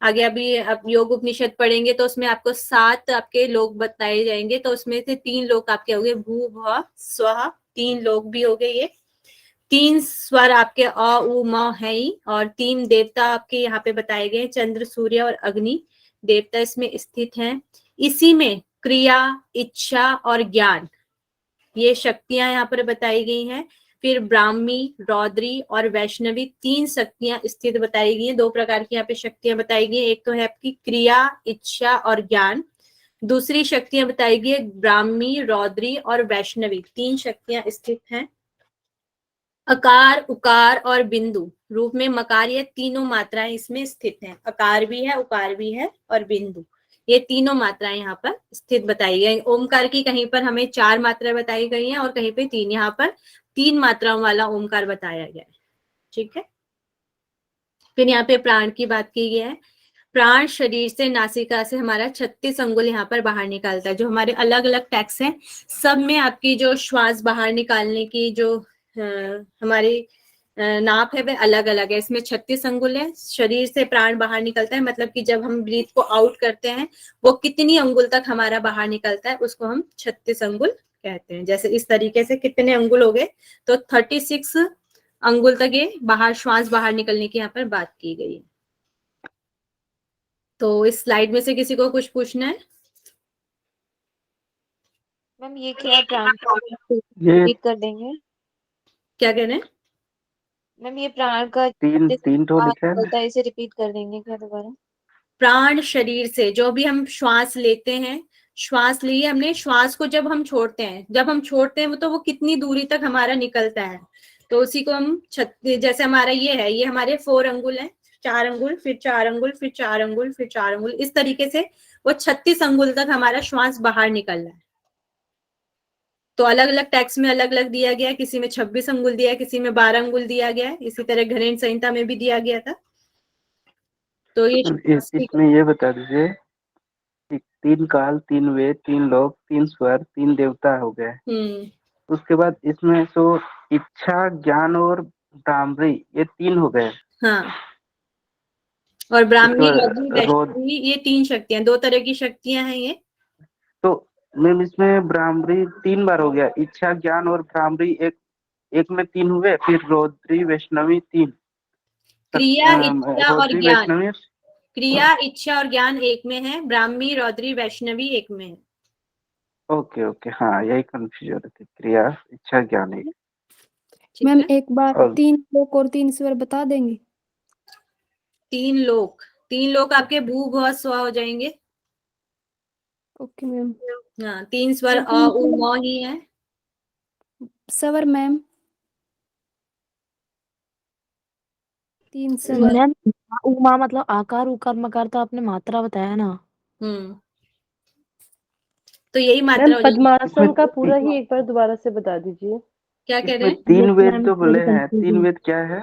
[SPEAKER 1] आगे अभी आप योग उपनिषद पढ़ेंगे तो उसमें आपको 7 आपके लोक बताए जाएंगे, तो उसमें से 3 लोक आपके हो गए भू भुव स्व, 3 लोक भी हो गए ये। 3 स्वर आपके अ उ म है ही, और 3 देवता आपके यहाँ पे बताए गए, चंद्र सूर्य और अग्नि देवता इसमें स्थित हैं। इसी में क्रिया, इच्छा और ज्ञान ये शक्तियां यहाँ पर बताई गई हैं। फिर ब्राह्मी, रौद्री और वैष्णवी 3 शक्तियां स्थित बताई गई हैं। 2 प्रकार की यहाँ पे शक्तियां बताई गई हैं। एक तो है आपकी क्रिया, इच्छा और ज्ञान। दूसरी शक्तियां बताई गई है ब्राह्मी, रौद्री और वैष्णवी, 3 शक्तियां स्थित हैं। अकार, उकार और बिंदु रूप में मकार, ये तीनों मात्राएं इसमें स्थित हैं। अकार भी है, उकार भी है और बिंदु, ये तीनों मात्राएं यहाँ पर स्थित बताई गई। ओमकार की कहीं पर हमें 4 मात्राएं बताई गई हैं और कहीं पे 3, यहाँ पर 3 मात्राओं वाला ओमकार बताया गया है। ठीक है। फिर यहाँ पे प्राण की बात की गई है। प्राण शरीर से, नासिका से हमारा 36 अंगुल यहाँ पर बाहर निकालता है। जो हमारे अलग अलग टैक्स हैं सब में आपकी जो श्वास बाहर निकालने की जो हमारी नाप है वह अलग अलग है। इसमें 36 अंगुल है। शरीर से प्राण बाहर निकलता है, मतलब कि जब हम ब्रीथ को आउट करते हैं वो कितनी अंगुल तक हमारा बाहर निकलता है उसको हम 36 अंगुल कहते हैं। जैसे इस तरीके से कितने अंगुल हो गए, तो 36 अंगुल तक ये बाहर श्वास बाहर निकलने की यहाँ पर बात की गई है। तो इस स्लाइड में से किसी को कुछ पूछना है?
[SPEAKER 4] मैम ये क्या प्राण
[SPEAKER 6] ये
[SPEAKER 4] रिपीट कर देंगे?
[SPEAKER 1] क्या कह रहे हैं?
[SPEAKER 4] मैम ये प्राण का
[SPEAKER 6] 3 तो लिखा है ना?
[SPEAKER 4] होता है, इसे रिपीट कर देंगे क्या दोबारा?
[SPEAKER 1] प्राण शरीर से जो भी हम श्वास लेते हैं, श्वास लिए हमने, श्वास को जब हम छोड़ते हैं, वो तो वो कितनी दूरी तक हमारा निकलता है, तो उसी को हम जैसे हमारा ये है, ये हमारे 4 अंगुल हैं, 4 अंगुल, फिर 4 अंगुल, फिर 4 अंगुल, फिर 4 अंगुल, इस तरीके से वो 36 अंगुल तक हमारा श्वास बाहर निकल रहा है। तो अलग अलग टैक्स में अलग अलग दिया गया है, किसी में 26 अंगुल दिया है, किसी में 12 अंगुल दिया गया है। इसी तरह घरेण संहिता में भी दिया गया था। तो ये
[SPEAKER 6] इसमें ये बता दीजिए कि 3 काल, 3 वेद, 3 लोक, 3 स्वर, 3 देवता हो गए। उसके बाद इसमें तो इच्छा, ज्ञान और ब्राह्मणी ये 3 हो गए।
[SPEAKER 1] हाँ, और ब्राह्मणी, वैष्णवी ये 3 शक्तियां, 2 तरह की शक्तियां हैं ये।
[SPEAKER 6] तो मैम इसमें ब्राह्मणी 3 बार हो गया, इच्छा, ज्ञान और ब्राह्मणी एक में 3 हुए, फिर रौद्री, वैष्णवी 3।
[SPEAKER 1] क्रिया, इच्छा और
[SPEAKER 6] रौद्री,
[SPEAKER 1] ज्ञान,
[SPEAKER 6] वैष्णवी,
[SPEAKER 1] क्रिया, इच्छा और ज्ञान एक में है, ब्राह्मी, रौद्री, वैष्णवी एक में है।
[SPEAKER 6] ओके ओके, हाँ यही कंफ्यूज हो रही थी, क्रिया, इच्छा, ज्ञान एक।
[SPEAKER 5] मैम एक बार
[SPEAKER 6] और
[SPEAKER 5] 3 लोक और 3 स्वर बता देंगे?
[SPEAKER 1] 3 लोक आपके भू भुव स्व हो जाएंगे।
[SPEAKER 5] Okay ma'am.
[SPEAKER 1] हाँ, 3 स्वर अ उ म ही है।
[SPEAKER 5] स्वर मैम 3 स्वर।
[SPEAKER 3] मैम उमा मतलब आकार, उकार, मकार तो आपने मात्रा बताया ना।
[SPEAKER 1] तो यही मात्रा
[SPEAKER 9] मैम
[SPEAKER 1] हो जाएगी।
[SPEAKER 9] पद्मासन का पूरा ही एक बार दोबारा से बता दीजिए।
[SPEAKER 1] क्या कह रहे
[SPEAKER 6] इसमें
[SPEAKER 1] हैं?
[SPEAKER 6] 3 वेद
[SPEAKER 3] मैम
[SPEAKER 6] तो बोले
[SPEAKER 3] थोड़ी
[SPEAKER 6] हैं, 3
[SPEAKER 3] कंफ्यूजन।
[SPEAKER 6] वेद क्या है?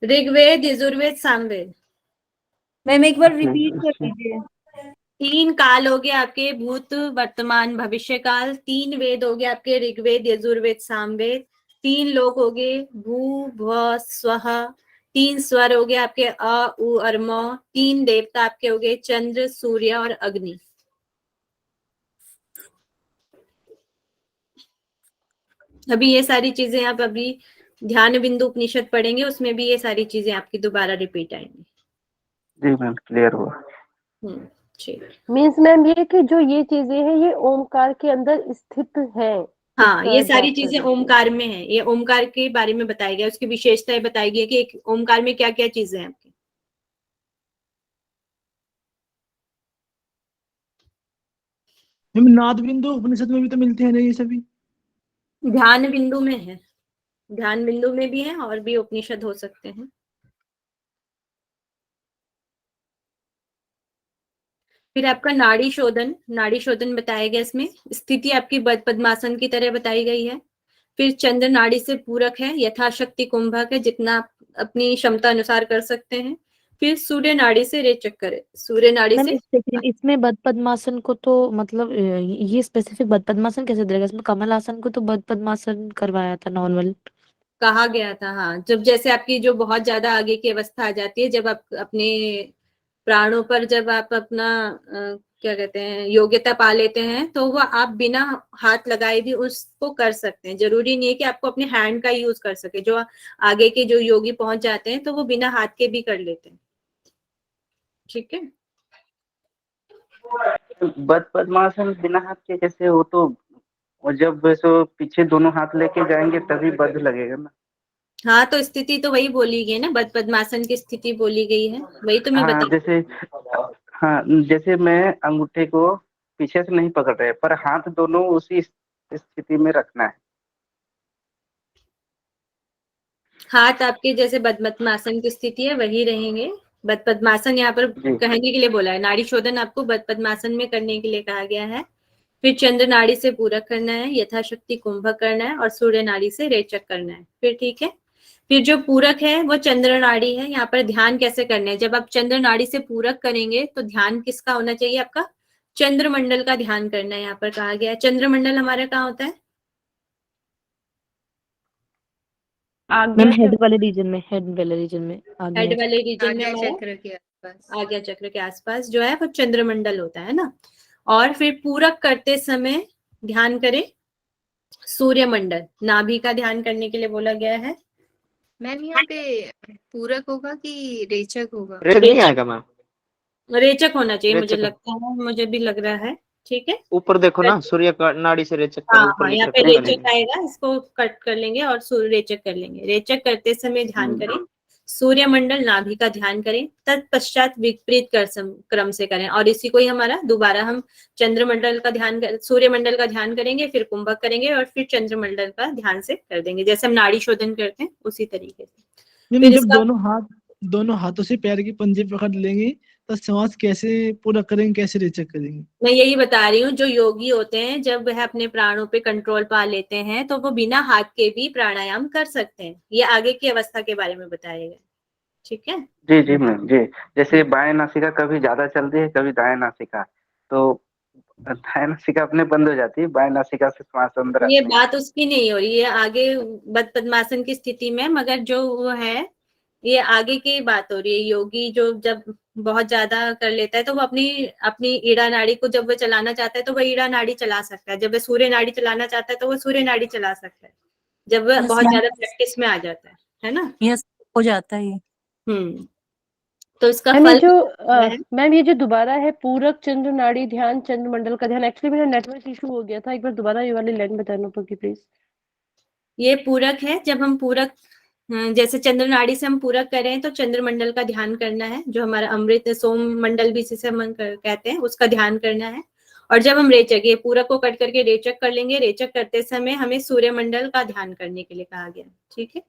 [SPEAKER 1] ऋग्वेद, यजुर्वेद, सामवेद।
[SPEAKER 7] मैम एक बार
[SPEAKER 6] इसमें
[SPEAKER 7] रिपीट कर दीजिए।
[SPEAKER 1] 3 काल हो गए आपके, भूत, वर्तमान, भविष्य काल। 3 वेद हो गए आपके, ऋग्वेद, यजुर्वेद, सामवेद। 3 लोक हो गए, भू भुव स्वः। 3 स्वर हो गए आपके अ उ और म। 3 देवता आपके हो गए, चंद्र, सूर्य और अग्नि। अभी ये सारी चीजें आप अभी ध्यान बिंदु उपनिषद पढ़ेंगे, उसमें भी ये सारी चीजें आपकी दोबारा रिपीट आएंगी।
[SPEAKER 6] जी मैम, क्लियर हुआ।
[SPEAKER 1] ठीक।
[SPEAKER 9] मीन्स मैम ये कि जो ये चीजें हैं ये ओमकार के अंदर स्थित है।
[SPEAKER 1] हाँ, ये सारी चीजें ओमकार में है। ये ओमकार के बारे में बताया गया, उसकी विशेषताएं बताई गई कि एक ओमकार में क्या क्या चीजें हैं आपकी।
[SPEAKER 8] नाद बिंदु उपनिषद में भी तो मिलते हैं ना ये सभी?
[SPEAKER 1] ध्यान बिंदु में है, ध्यान बिंदु में भी है और भी उपनिषद हो सकते हैं। फिर आपका नाड़ी शोधन बताया गया, इसमें स्थिति आपकी पद्मासन की तरह बताई गई है। फिर चंद्र नाड़ी से पूरक है, यथाशक्ति कुंभक है, जितना आप अपनी क्षमता अनुसार कर सकते हैं। फिर सूर्य नाड़ी से रेचक करें। सूर्य नाड़ी
[SPEAKER 3] मैम
[SPEAKER 1] से
[SPEAKER 3] एक सेकंड, इसमें बद पद्मासन को तो मतलब ये स्पेसिफिक बद पद्मासन कैसे दिखेगा? इसमें कमल आसन को तो बद पद्मासन करवाया था नॉर्मल।
[SPEAKER 1] कहा गया था, हाँ, जब जैसे आपकी जो बहुत ज्यादा आगे की अवस्था आ जाती है, जब आप अपने प्राणों पर जब आप अपना क्या कहते हैं योग्यता पा लेते हैं, तो वो आप बिना हाथ लगाए भी उसको कर सकते हैं। जरूरी नहीं है कि आपको अपने हैंड का यूज कर सके। जो आगे के जो योगी पहुंच जाते हैं तो वो बिना हाथ के भी कर लेते हैं। ठीक है।
[SPEAKER 6] बद पद्मासन बिना हाथ के कैसे? वो तो और जब वैसे पीछे दोनों हाथ लेके जाएंगे तभी बद लगेगा ना।
[SPEAKER 1] हाँ, तो स्थिति तो वही बोली गई ना, बद पद्मासन की स्थिति बोली गई है, वही तो मैं
[SPEAKER 6] हाँ
[SPEAKER 1] बता।
[SPEAKER 6] जैसे, हाँ जैसे मैं अंगूठे को पीछे से नहीं पकड़ रहे, पर हाथ दोनों उसी स्थिति में रखना है।
[SPEAKER 1] हाथ आपके जैसे बद पद्मासन की स्थिति है वही रहेंगे। बद पद्मासन यहाँ पर कहने के लिए बोला है, नाड़ी शोधन आपको बद पद्मासन में करने के लिए कहा गया है। फिर चंद्र नाड़ी से पूरक करना है, यथाशक्ति कुंभक करना है और सूर्य नाड़ी से रेचक करना है। फिर ठीक है। फिर जो पूरक है वो चंद्र नाड़ी है। यहाँ पर ध्यान कैसे करना है? जब आप चंद्र नाड़ी से पूरक करेंगे तो ध्यान किसका होना चाहिए? आपका चंद्रमंडल का ध्यान करना है। यहाँ पर कहा गया है चंद्रमंडल हमारा कहाँ होता है?
[SPEAKER 3] मैम हेड वाले रीजन में, हेड वाले रीजन में,
[SPEAKER 1] हेड वाले रीजन में
[SPEAKER 2] आज्ञा
[SPEAKER 1] हमारा
[SPEAKER 2] चक्र के आसपास।
[SPEAKER 1] आज्ञा चक्र के आसपास जो है वो चंद्रमंडल होता है ना। और फिर पूरक करते समय ध्यान करें सूर्यमंडल, नाभि का ध्यान करने के लिए बोला गया है।
[SPEAKER 2] मैम यहाँ पे पूरक होगा कि रेचक होगा?
[SPEAKER 10] नहीं आएगा मैम,
[SPEAKER 1] रेचक होना चाहिए, मुझे
[SPEAKER 10] रेचक।
[SPEAKER 1] लगता है, मुझे भी लग रहा है। ठीक है।
[SPEAKER 10] ऊपर देखो ना, सूर्य का नाड़ी से रेचक
[SPEAKER 1] हाँ
[SPEAKER 10] करो, ऊपर
[SPEAKER 1] हाँ,
[SPEAKER 10] लिख
[SPEAKER 1] यहाँ
[SPEAKER 10] रखा
[SPEAKER 1] पे
[SPEAKER 10] है
[SPEAKER 1] रेचक आएगा, इसको कट कर लेंगे और सूर्य रेचक कर लेंगे। रेचक करते समय ध्यान करें सूर्यमंडल नाभि का ध्यान करें, तत्पश्चात विपरीत क्रम से करें। और इसी को ही हमारा दोबारा हम चंद्रमंडल का ध्यान सूर्यमंडल का ध्यान करेंगे, फिर कुंभक करेंगे और फिर चंद्रमंडल का ध्यान से कर देंगे, जैसे हम नाड़ी शोधन करते हैं उसी तरीके से। फिर
[SPEAKER 8] जब
[SPEAKER 1] इसका
[SPEAKER 8] दोनों हाथों से पैर की पंजे पकड़ लेंगे तो श्वास कैसे पूरा करेंगे, कैसे रेचक करेंगे?
[SPEAKER 1] मैं यही बता रही हूँ, जो योगी होते हैं जब वह अपने प्राणों पे कंट्रोल पा लेते हैं तो वो बिना हाथ के भी प्राणायाम कर सकते हैं। ये आगे की अवस्था के बारे में बताया गया। ठीक है।
[SPEAKER 6] जी जी मैम जी। जैसे बाएं नासिका कभी ज्यादा चलती है, कभी दाएं नासिका, तो दाएं नासिका अपने बंद हो जाती है, बाएं नासिका से श्वास अंदर
[SPEAKER 1] ये
[SPEAKER 6] आती है।
[SPEAKER 1] बात उसकी नहीं हो रही है आगे बद पद्मासन की स्थिति में, मगर जो वो है ये आगे की बात हो रही है। योगी जो जब बहुत ज्यादा कर लेता है तो वो अपनी अपनी ईड़ा नाड़ी को जब वो चलाना चाहता है तो वो ईड़ा नाड़ी चला सकता है। जब वो सूर्य नाड़ी चलाना चाहता है तो वो सूर्य नाड़ी चला सकता है, जब वह बहुत ज्यादा प्रैक्टिस में आ जाता है ना।
[SPEAKER 11] यस, हो जाता है ये।
[SPEAKER 1] तो इसका
[SPEAKER 9] मैम
[SPEAKER 1] फल
[SPEAKER 9] मैम ये जो दोबारा है पूरक चंद्र नाड़ी ध्यान चंद्रमंडल का ध्यान, एक्चुअली मेरा नेटवर्क इशू हो गया था, एक बार दोबारा ये वाली लाइन बताना पड़ेगी प्लीज।
[SPEAKER 1] ये पूरक है। जब हम पूरक जैसे चंद्र नाड़ी से हम पूरक करें तो चंद्रमंडल का ध्यान करना है, जो हमारा अमृत सोम मंडल भी जिसे हम कहते हैं उसका ध्यान करना है। और जब हम रेचक, ये पूरक को कट करके रेचक कर लेंगे, रेचक करते समय हमें सूर्यमंडल का ध्यान करने के लिए कहा गया। ठीक है।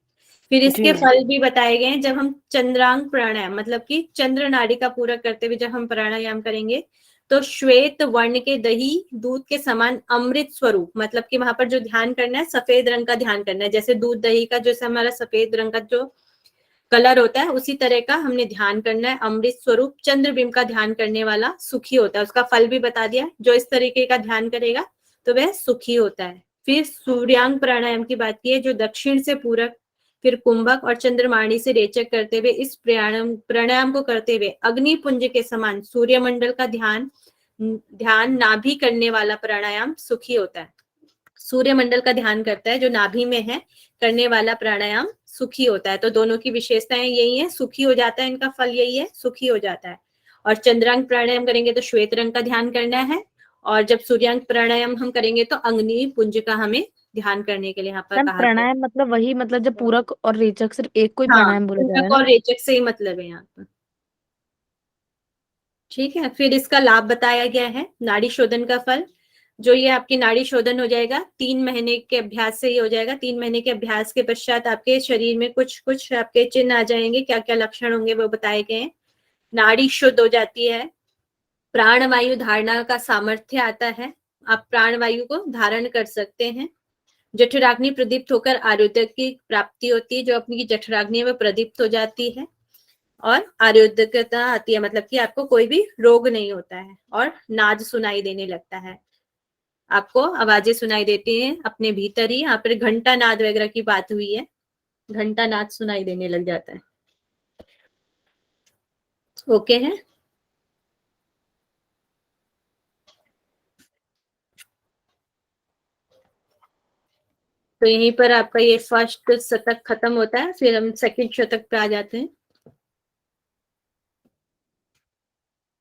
[SPEAKER 1] फिर इसके फल भी बताए गए हैं। जब हम चंद्रांग प्राणायाम मतलब कि चंद्र नाड़ी का पूरक करते हुए जब हम प्राणायाम करेंगे तो श्वेत वर्ण के दही दूध के समान अमृत स्वरूप, मतलब कि वहां पर जो ध्यान करना है सफेद रंग का ध्यान करना है, जैसे दूध दही का जैसे हमारा सफेद रंग का जो कलर होता है उसी तरह का हमने ध्यान करना है। अमृत स्वरूप चंद्रबिंब का ध्यान करने वाला सुखी होता है। उसका फल भी बता दिया, जो इस तरीके का ध्यान करेगा तो वह सुखी होता है। फिर सूर्यांग प्राणायाम की बात की है, जो दक्षिण से पूरक, फिर कुंभक और चंद्रमाणी से रेचक करते हुए इस प्राणायाम को करते हुए अग्निपुंज के समान सूर्यमंडल का ध्यान नाभि करने वाला प्राणायाम सुखी होता है। सूर्यमंडल का ध्यान करता है जो नाभि में है, करने वाला प्राणायाम सुखी होता है। तो दोनों की विशेषताएं यही है, सुखी हो जाता है, इनका फल यही है, सुखी हो जाता है। और चंद्रांग प्राणायाम करेंगे तो श्वेत रंग का ध्यान करना है, और जब सूर्यांग प्राणायाम हम करेंगे तो अग्नि पुंज का हमें ध्यान करने के लिए यहाँ पर कहा गया।
[SPEAKER 3] प्राणायाम मतलब वही, मतलब जब पूरक और रेचक सिर्फ एक को ही प्राणायाम बोला जा रहा है
[SPEAKER 1] पूरक और रेचक से ही मतलब है यहाँ पर। ठीक है। फिर इसका लाभ बताया गया है, नाड़ी शोधन का फल, जो ये आपकी नाड़ी शोधन हो जाएगा 3 महीने के अभ्यास से ही हो जाएगा। 3 महीने के अभ्यास के पश्चात आपके शरीर में कुछ कुछ आपके चिन्ह आ जाएंगे, क्या क्या लक्षण होंगे वो बताए गए हैं। नाड़ी शुद्ध हो जाती है, प्राणवायु धारणा का सामर्थ्य आता है, आप प्राणवायु को धारण कर सकते हैं। जठराग्नि प्रदीप्त होकर आरोग्य की प्राप्ति होती है, जो अपनी जठराग्नि में प्रदीप्त हो जाती है। और आरोग्यता आती है, मतलब कि आपको कोई भी रोग नहीं होता है, और नाद सुनाई देने लगता है, आपको आवाजें सुनाई देती हैं अपने भीतर ही। यहाँ पर घंटा नाद वगैरह की बात हुई है, घंटा नाद सुनाई देने लग जाता है। ओके है। तो यहीं पर आपका ये फर्स्ट शतक खत्म होता है, फिर हम सेकंड शतक पे आ जाते हैं।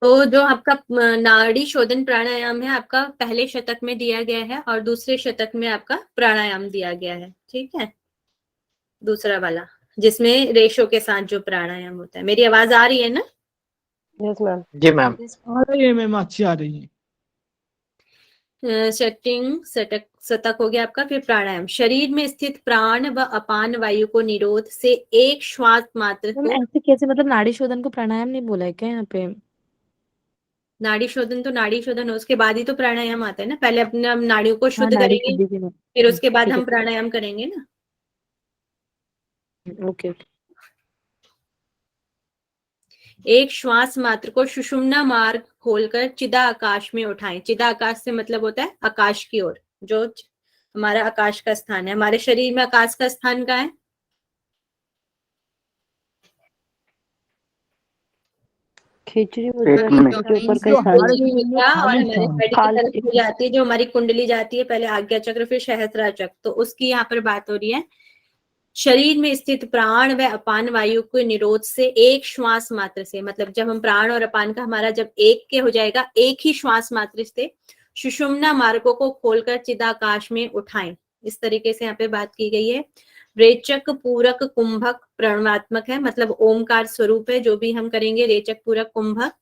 [SPEAKER 1] तो जो आपका नाड़ी शोधन प्राणायाम है आपका पहले शतक में दिया गया है, और दूसरे शतक में आपका प्राणायाम दिया गया है, ठीक है, दूसरा वाला जिसमें रेशो के साथ जो प्राणायाम होता है। मेरी आवाज आ रही है ना?
[SPEAKER 9] Yes ma'am.
[SPEAKER 10] जी मैम।
[SPEAKER 8] आ रही है मैम, अच्छी आ रही है।
[SPEAKER 1] शतक हो गया आपका। फिर प्राणायाम, शरीर में स्थित प्राण व अपान वायु को निरोध से एक श्वास मात्र को।
[SPEAKER 3] ऐसे कैसे, मतलब नाड़ी शोधन को प्राणायाम नहीं बोला है क्या यहाँ पे?
[SPEAKER 1] नाड़ी शोधन तो नाड़ी शोधन, उसके बाद ही तो प्राणायाम आता है ना। पहले अपने हम नाड़ियों को शुद्ध
[SPEAKER 3] नाड़ी
[SPEAKER 1] करेंगे,
[SPEAKER 3] शुद्धि के बाद।
[SPEAKER 1] फिर उसके बाद
[SPEAKER 3] ठीक
[SPEAKER 1] हम
[SPEAKER 3] है,
[SPEAKER 1] प्राणायाम करेंगे ना।
[SPEAKER 3] Okay okay.
[SPEAKER 1] एक श्वास मात्र को सुषुम्ना मार्ग खोलकर चिदा आकाश में उठाएं। चिदा आकाश से मतलब होता है आकाश की ओर, जो हमारा आकाश का स्थान है। हमारे शरीर में आकाश का स्थान कहाँ है?
[SPEAKER 9] खिचड़ी
[SPEAKER 6] पेट में।
[SPEAKER 9] के ऊपर का
[SPEAKER 8] जो
[SPEAKER 9] स्थान
[SPEAKER 8] हमारे
[SPEAKER 9] है।
[SPEAKER 8] शरीर में
[SPEAKER 1] और
[SPEAKER 8] खाली
[SPEAKER 1] हमारे
[SPEAKER 8] स्थान।
[SPEAKER 1] पेट की तरफ हो जाती है, जो हमारी कुंडली जाती है, पहले आज्ञा चक्र फिर सहस्त्रार चक्र, तो उसकी यहाँ पर बात हो रही है। शरीर में स्थित प्राण व अपान वायु के निरोध से एक श्वास मात्र से, मतलब जब हम प्राण और अपान का हमारा जब एक के हो जाएगा, एक ही श्वास मात्र से सुषुम्ना मार्गों को खोलकर चिदाकाश में उठाएं। इस तरीके से यहाँ पे बात की गई है। रेचक पूरक कुंभक प्रणवात्मक है, मतलब ओमकार स्वरूप है जो भी हम करेंगे, रेचक पूरक कुंभक।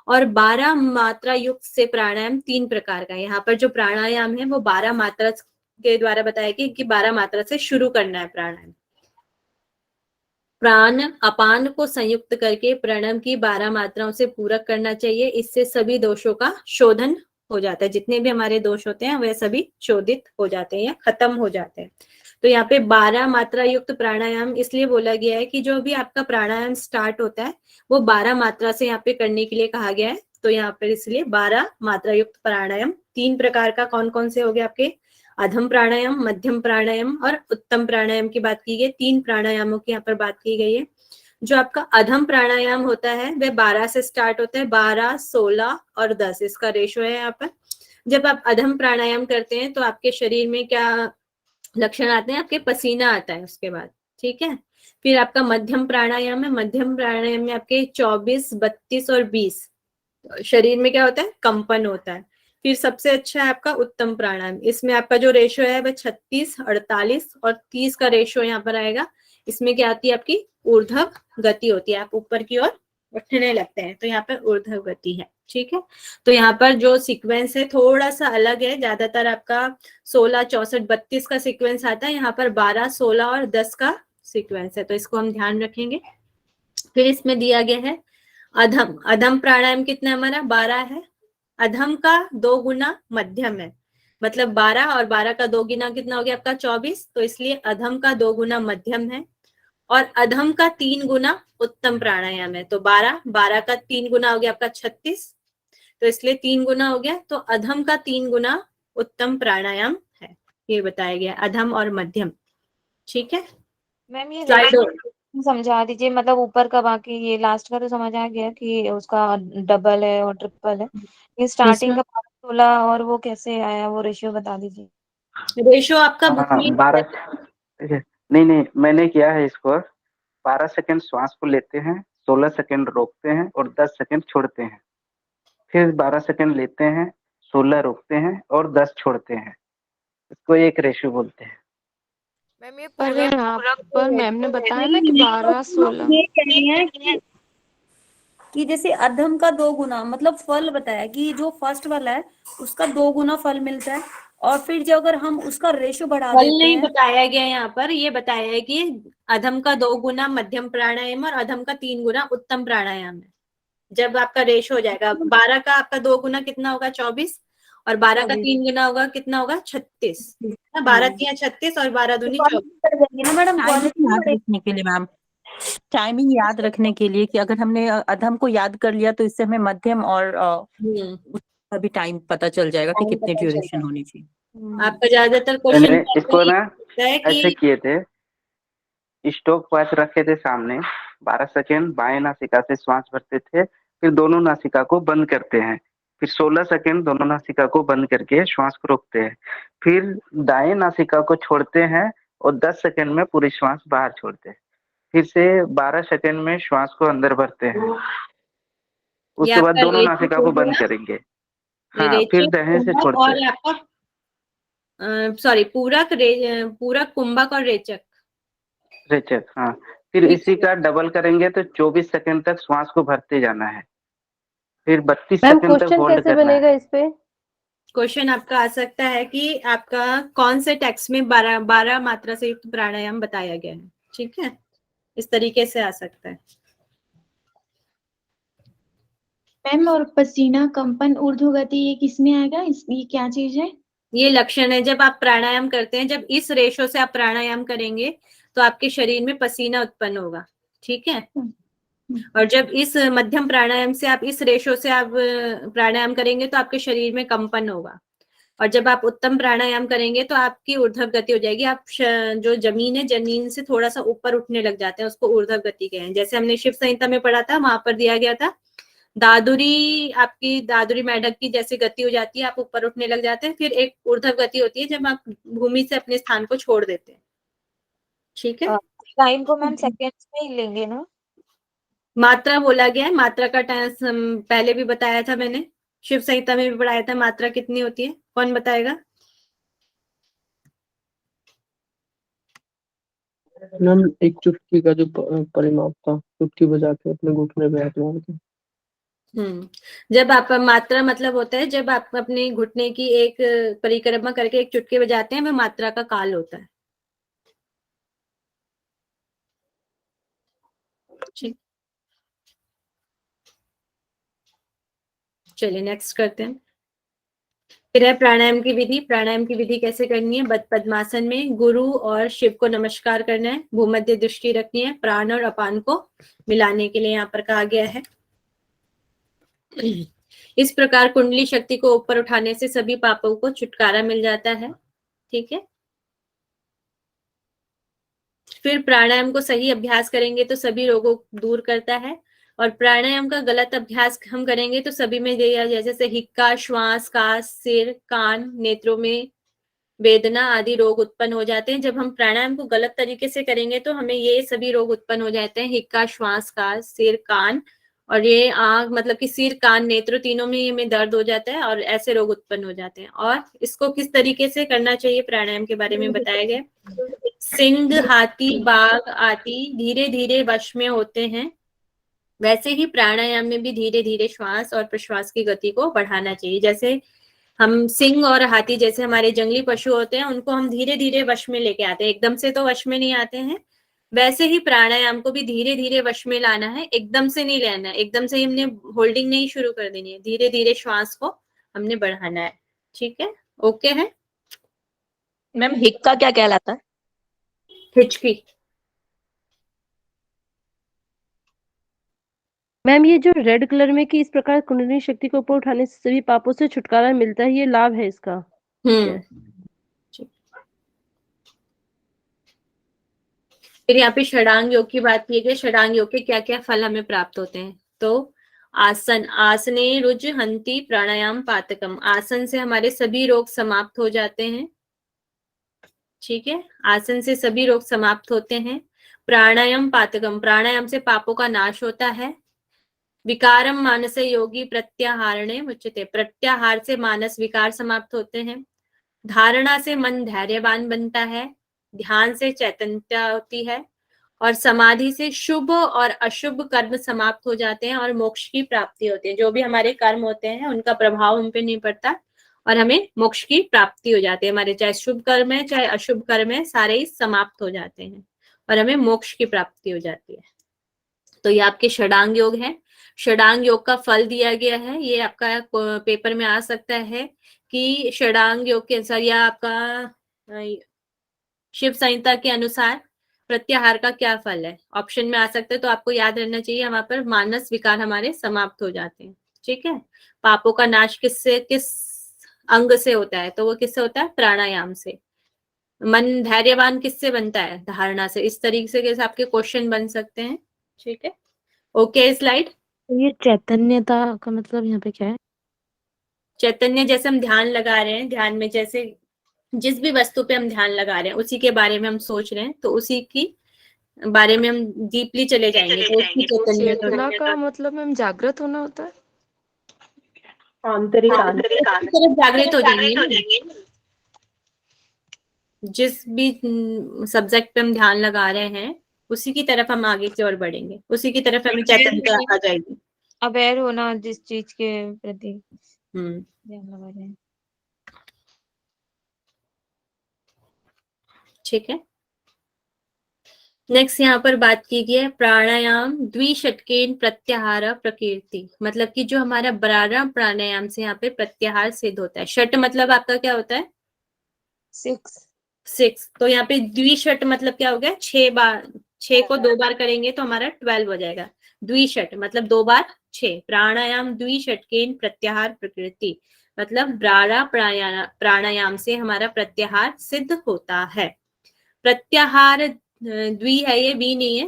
[SPEAKER 1] और 12 मात्रा युक्त से प्राणायाम 3 प्रकार का है। यहाँ पर जो प्राणायाम है वो 12 मात्रा के द्वारा बताया गया कि 12 मात्रा से शुरू करना है प्राणायाम। प्राण अपान को संयुक्त करके प्रणव की 12 मात्राओं से पूरक करना चाहिए। इससे सभी दोषों का शोधन हो जाता है, जितने भी हमारे दोष होते हैं वह सभी शोधित हो जाते हैं या खत्म हो जाते हैं। तो यहाँ पे 12 मात्रा युक्त प्राणायाम इसलिए बोला गया है कि जो भी आपका प्राणायाम स्टार्ट होता है वो 12 मात्रा से यहाँ पे करने के लिए कहा गया है। तो यहाँ पर इसलिए 12 मात्रा युक्त प्राणायाम 3 प्रकार का कौन कौन से हो गए आपके? अधम प्राणायाम, मध्यम प्राणायाम और उत्तम प्राणायाम की बात की गई। 3 प्राणायामों की यहाँ पर बात की गई है। जो आपका अधम प्राणायाम होता है वह 12 से स्टार्ट होता है, 12, 16 और 10 इसका रेशो है यहाँ पर। जब आप अधम प्राणायाम करते हैं तो आपके शरीर में क्या लक्षण आते हैं? आपके पसीना आता है उसके बाद, ठीक है। फिर आपका मध्यम प्राणायाम है, मध्यम प्राणायाम में आपके 24, 32 और 20 शरीर में क्या होता है? कंपन होता है। फिर सबसे अच्छा है आपका उत्तम प्राणायाम, इसमें आपका जो रेशो है वह 36, 48 और 30 का रेशो यहाँ पर आएगा। इसमें क्या आती है? आपकी ऊर्ध्व गति होती है, आप ऊपर की ओर उठने लगते हैं, तो यहाँ पर ऊर्ध्व गति है, ठीक है। तो यहाँ पर जो सीक्वेंस है थोड़ा सा अलग है, ज्यादातर आपका 16, 64, 32 का सीक्वेंस आता है, यहाँ पर 12, 16 और 10 का सीक्वेंस है, तो इसको हम ध्यान रखेंगे। फिर इसमें दिया गया है अधम। अधम प्राणायाम कितना हमारा? 12 है। अधम का 2 गुना मध्यम है, मतलब 12 और 12 का 2 गुना कितना हो गया आपका? 24, तो इसलिए अधम का 2 गुना मध्यम है। और अधम का 3 गुना उत्तम प्राणायाम है, तो 12, 12 का 3 गुना हो गया आपका 36, तो इसलिए 3 गुना हो गया, तो अधम का 3 गुना उत्तम प्राणायाम है। ये बताया गया अधम और मध्यम, ठीक है।
[SPEAKER 4] मैम ये समझा दीजिए, मतलब ऊपर का, बाकी ये लास्ट का तो समझ आ गया कि उसका डबल है और ट्रिपल है। ये स्टार्टिंग का 16 और वो कैसे आया, वो रेशियो बता दीजिए।
[SPEAKER 1] रेशो आपका बुक में
[SPEAKER 6] 12 नहीं मैंने किया है इसको। 12 सेकंड श्वास को लेते हैं, 16 सेकंड रोकते हैं और 10 सेकंड छोड़ते हैं। फिर 12 सेकंड लेते हैं, 16 रोकते हैं और 10 छोड़ते हैं। इसको एक रेशियो बोलते हैं।
[SPEAKER 4] मैम ये
[SPEAKER 11] पर यहाँ पर मैम ने बताया ना कि 12, 16
[SPEAKER 7] ये कह रही है कि जैसे अधम का 2 गुना, मतलब फल बताया कि जो फर्स्ट वाला है उसका 2 गुना फल मिलता है, और फिर जो अगर हम उसका रेशो बढ़ा
[SPEAKER 1] फल
[SPEAKER 7] देते
[SPEAKER 1] नहीं
[SPEAKER 7] हैं।
[SPEAKER 1] बताया गया यहाँ पर, ये बताया है कि अधम का 2 गुना मध्यम प्राणायाम और अधम का 3 गुना उत्तम प्राणायाम है। जब आपका रेशो हो जाएगा 12 का आपका 2 गुना कितना होगा? 24, और 12 का 3 गुना होगा कितना होगा? 36। 12 3 36 और 12 दूनी 24
[SPEAKER 7] ना मैडम,
[SPEAKER 12] के लिए मैम टाइमिंग याद रखने के लिए कि अगर हमने अधम को याद कर लिया तो इससे हमें मध्यम और उसका भी टाइम पता चल जाएगा कि कितनी ड्यूरेशन होनी चाहिए।
[SPEAKER 1] आपका ज्यादातर
[SPEAKER 6] मैंने
[SPEAKER 1] क्वेश्चन
[SPEAKER 6] इसको ना
[SPEAKER 1] कि
[SPEAKER 6] ऐसे किए थे, स्टॉप वॉच रखे थे सामने, 12 सेकेंड बाएं नासिका से श्वास भरते थे, फिर दोनों नासिका को बंद करते हैं, फिर 16 सेकेंड दोनों नासिका को बंद करके श्वास को रोकते हैं, फिर दाएं नासिका को छोड़ते हैं और 10 सेकेंड में पूरी श्वास बाहर छोड़ते हैं, फिर से 12 सेकेंड में श्वास को अंदर भरते हैं, उसके बाद दोनों नासिका को बंद करेंगे। हाँ, फिर दाएं से छोड़ते
[SPEAKER 1] और आपका पूरक कुंभक और रेचक।
[SPEAKER 6] हाँ, फिर इसी का डबल करेंगे तो 24 सेकंड तक श्वास को भरते जाना है, फिर 32 सेकंड तक होल्ड करना
[SPEAKER 9] बनेगा
[SPEAKER 6] है।
[SPEAKER 9] इस पे
[SPEAKER 1] क्वेश्चन आपका आ सकता है कि आपका कौन से टेक्स्ट में 12 मात्रा से युक्त प्राणायाम बताया गया है। ठीक है, इस तरीके से आ सकता है।
[SPEAKER 13] मैम और पसीना कंपन ऊर्ध्व गति ये किसमें आएगा? ये क्या चीज है?
[SPEAKER 1] ये लक्षण है जब आप प्राणायाम करते हैं, जब इस रेशो से आप प्राणायाम करेंगे तो आपके शरीर में पसीना उत्पन्न होगा। ठीक है, और जब इस मध्यम प्राणायाम से आप इस रेशो से आप प्राणायाम करेंगे तो आपके शरीर में कंपन होगा, और जब आप उत्तम प्राणायाम करेंगे तो आपकी ऊर्ध्व गति हो जाएगी। आप जो जमीन है, जमीन से थोड़ा सा ऊपर उठने लग जाते हैं, उसको ऊर्ध्व गति कहते हैं। जैसे हमने शिव संहिता में पढ़ा था, वहां पर दिया गया था आपकी दादुरी मेढक की जैसी गति हो जाती है, आप ऊपर उठने लग जाते हैं। फिर एक ऊर्ध्व गति होती है जब आप भूमि से अपने स्थान को छोड़ देते हैं। ठीक है,
[SPEAKER 4] टाइम को मैम सेकेंड्स में ही लेंगे ना?
[SPEAKER 1] मात्रा बोला गया है, मात्रा का टाइम पहले भी बताया था मैंने, शिव संहिता में भी पढ़ाया था। मात्रा कितनी होती है, कौन बताएगा?
[SPEAKER 10] मैम एक चुटकी का जो परिमाप था, चुटकी बजा के अपने घुटने पे हाथ मार के।
[SPEAKER 1] जब आप मात्रा मतलब होता है जब आप अपने घुटने की एक परिक्रमा करके एक चुटकी बजाते हैं, वह मात्रा का काल होता है। ठीक, चलिए नेक्स्ट करते हैं। फिर है प्राणायाम की विधि। प्राणायाम की विधि कैसे करनी है? पद्मासन में गुरु और शिव को नमस्कार करना है, भूमध्य दृष्टि रखनी है, प्राण और अपान को मिलाने के लिए यहाँ पर कहा गया है। इस प्रकार कुंडली शक्ति को ऊपर उठाने से सभी पापों को छुटकारा मिल जाता है। ठीक है, फिर प्राणायाम को सही अभ्यास करेंगे तो सभी रोगों को दूर करता है, और प्राणायाम का गलत अभ्यास हम करेंगे तो सभी में जैसे हिक्का, श्वास, कास, सिर, कान, नेत्रों में वेदना आदि रोग उत्पन्न हो जाते हैं। जब हम प्राणायाम को गलत तरीके से करेंगे तो हमें ये सभी रोग उत्पन्न हो जाते हैं, हिक्का, श्वास, कास, सिर, कान, और ये आंख मतलब कि सिर, कान, नेत्र तीनों में दर्द हो जाता है, और ऐसे रोग उत्पन्न हो जाते हैं। और इसको किस तरीके से करना चाहिए प्राणायाम के बारे में बताया गया। सिंह, हाथी, बाघ आदि धीरे धीरे वश में होते हैं, वैसे ही प्राणायाम में भी धीरे धीरे श्वास और प्रश्वास की गति को बढ़ाना चाहिए। जैसे हम सिंह और हाथी जैसे हमारे जंगली पशु होते हैं, उनको हम धीरे धीरे वश में लेके आते हैं, एकदम से तो वश में नहीं आते हैं। वैसे ही प्राणायाम को भी धीरे धीरे वश में लाना है, एकदम से नहीं लेना है, एकदम से हमने होल्डिंग नहीं शुरू कर देनी है, धीरे धीरे श्वास को हमने बढ़ाना है। ठीक है, ओके है
[SPEAKER 3] मैम हिक्का क्या कहलाता है?
[SPEAKER 1] हिचकी।
[SPEAKER 9] मैम ये जो रेड कलर में कि इस प्रकार कुंडलिनी शक्ति को ऊपर उठाने से सभी पापों से छुटकारा मिलता है, ये लाभ है इसका।
[SPEAKER 1] फिर यहाँ पे षडांग योग की बात की गई। षडांग योग के क्या क्या फल हमें प्राप्त होते हैं? तो आसन, आसने रुज हंति प्राणायाम पातकम, आसन से हमारे सभी रोग समाप्त हो जाते हैं। ठीक है, आसन से सभी रोग समाप्त होते हैं। प्राणायाम पातकम, प्राणायाम से पापों का नाश होता है। विकारम मानस योगी प्रत्याहारणे मुच्यते, प्रत्याहार से मानस विकार समाप्त होते हैं। धारणा से मन धैर्यवान बनता है, ध्यान से चैतन्यता होती है, और समाधि से शुभ और अशुभ कर्म समाप्त हो जाते हैं और मोक्ष की प्राप्ति होती है। जो भी हमारे कर्म होते हैं उनका प्रभाव हम पे नहीं पड़ता और हमें मोक्ष की प्राप्ति हो जाती है। हमारे चाहे शुभ कर्म है चाहे अशुभ कर्म है, सारे ही समाप्त हो जाते हैं और हमें मोक्ष की प्राप्ति हो जाती है। तो ये आपके षडांग योग है। षडांग योग का फल दिया गया है, ये आपका पेपर में आ सकता है कि षडांग योग के अनुसार या आपका शिव संहिता के अनुसार प्रत्याहार का क्या फल है? ऑप्शन में आ सकता है, तो आपको याद रहना चाहिए वहां पर मानस विकार हमारे समाप्त हो जाते हैं। ठीक है, पापों का नाश किस अंग से होता है? तो वो किससे होता है? प्राणायाम से। मन धैर्यवान किससे बनता है? धारणा से। इस तरीके से आपके क्वेश्चन बन सकते हैं। ठीक है, ओके स्लाइड।
[SPEAKER 3] ये चैतन्यता का मतलब यहाँ पे क्या है?
[SPEAKER 1] चैतन्य जैसे हम ध्यान लगा रहे हैं, ध्यान में जैसे जिस भी वस्तु पे हम ध्यान लगा रहे हैं उसी के बारे में हम सोच रहे हैं, तो उसी की बारे में हम डीपली चले जाएंगे तो उसकी चैतन्य
[SPEAKER 11] चेतना का मतलब मैम जागृत होना होता है।
[SPEAKER 9] आंतरिक
[SPEAKER 1] तरफ जागृत हो जाएंगे। जिस भी सब्जेक्ट पे हम ध्यान लगा रहे हैं उसी की तरफ हम आगे की ओर बढ़ेंगे, उसी की तरफ हमें चैतन्यता आ जाएगी।
[SPEAKER 4] अवेयर होना जिस चीज के प्रति
[SPEAKER 1] हम्म,
[SPEAKER 4] ध्यान लगा रहे हैं।
[SPEAKER 1] ठीक है। नेक्स्ट यहाँ पर बात की गई है प्राणायाम द्विषटकेन प्रत्याहार प्रकृति, मतलब कि जो हमारा 12 प्राणायाम से यहाँ पे प्रत्याहार सिद्ध होता है। षट मतलब आपका क्या होता है? 6। तो यहाँ पे द्विषट मतलब क्या हो गया? 6 बार, 6 को 2 बार करेंगे तो हमारा 12 हो जाएगा। द्विषट मतलब 2 बार 6। प्राणायाम द्विषटकेन प्रत्याहार प्रकृति, मतलब 12 प्राणायाम से हमारा प्रत्याहार सिद्ध होता है। प्रत्याहार द्वि है, ये वी नहीं है,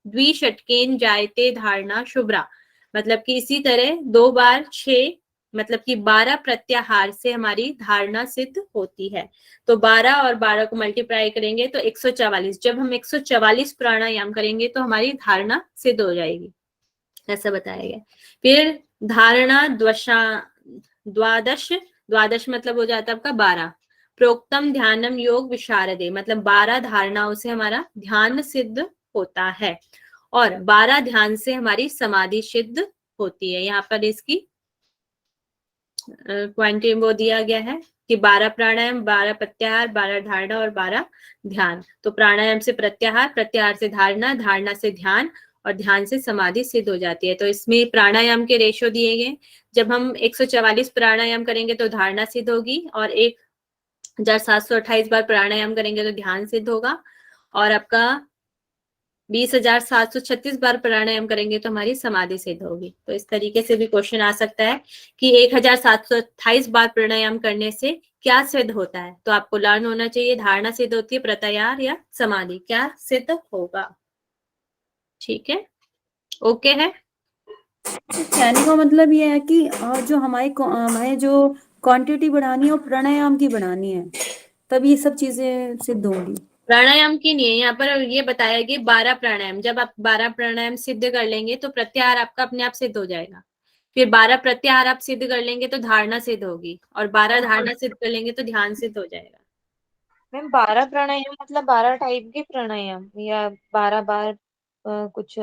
[SPEAKER 1] द्विषटकेन जायते धारणा शुभ्रा, मतलब कि इसी तरह 2 बार 6 मतलब कि 12 प्रत्याहार से हमारी धारणा सिद्ध होती है। तो 12 और 12 को मल्टीप्लाई करेंगे तो 144। जब हम 144 प्राणायाम करेंगे तो हमारी धारणा सिद्ध हो जाएगी, ऐसा बताया गया। फिर धारणा द्वादश मतलब हो जाता है आपका 12। प्रोक्तम ध्यानम योग विशारदे, मतलब 12 धारणाओं से हमारा ध्यान सिद्ध होता है और 12 ध्यान से हमारी समाधि सिद्ध होती है। यहाँ पर इसकी क्वांटिटी वो दिया गया है कि 12 प्राणायाम, 12 प्रत्याहार, 12 धारणा और 12 ध्यान। तो प्राणायाम से प्रत्याहार, प्रत्याहार से धारणा, धारणा से ध्यान और ध्यान से समाधि सिद्ध हो जाती है। तो इसमें प्राणायाम के रेशो दिए गए। जब हम 144 प्राणायाम करेंगे तो धारणा सिद्ध होगी और 1728 बार प्राणायाम करेंगे तो ध्यान सिद्ध होगा और आपका 20,736 बार प्राणायाम करेंगे तो हमारी समाधि सिद्ध होगी। तो इस तरीके से भी क्वेश्चन आ सकता है कि 1728 बार प्राणायाम करने से क्या सिद्ध होता है। तो आपको लर्न होना चाहिए धारणा सिद्ध होती है, प्रत्याहार या समाधि, क्या सिद्ध होगा। ठीक है, ओके है।
[SPEAKER 7] कहने का मतलब ये है कि जो हमें जो क्वांटिटी बढ़ानी है वो प्राणायाम की बढ़ानी है, तब ये सब चीजें सिद्ध होंगी।
[SPEAKER 1] प्राणायाम की नहीं है, यहाँ पर ये बताया कि 12 प्राणायाम, जब आप 12 प्राणायाम सिद्ध कर लेंगे तो प्रत्याहार आपका अपने आप सिद्ध हो जाएगा। फिर 12 प्रत्याहार आप सिद्ध कर लेंगे तो धारणा सिद्ध होगी और 12 धारणा सिद्ध कर लेंगे तो ध्यान सिद्ध हो जाएगा।
[SPEAKER 4] मैम 12 प्राणायाम मतलब 12 टाइप के प्राणायाम या 12 बार कुछ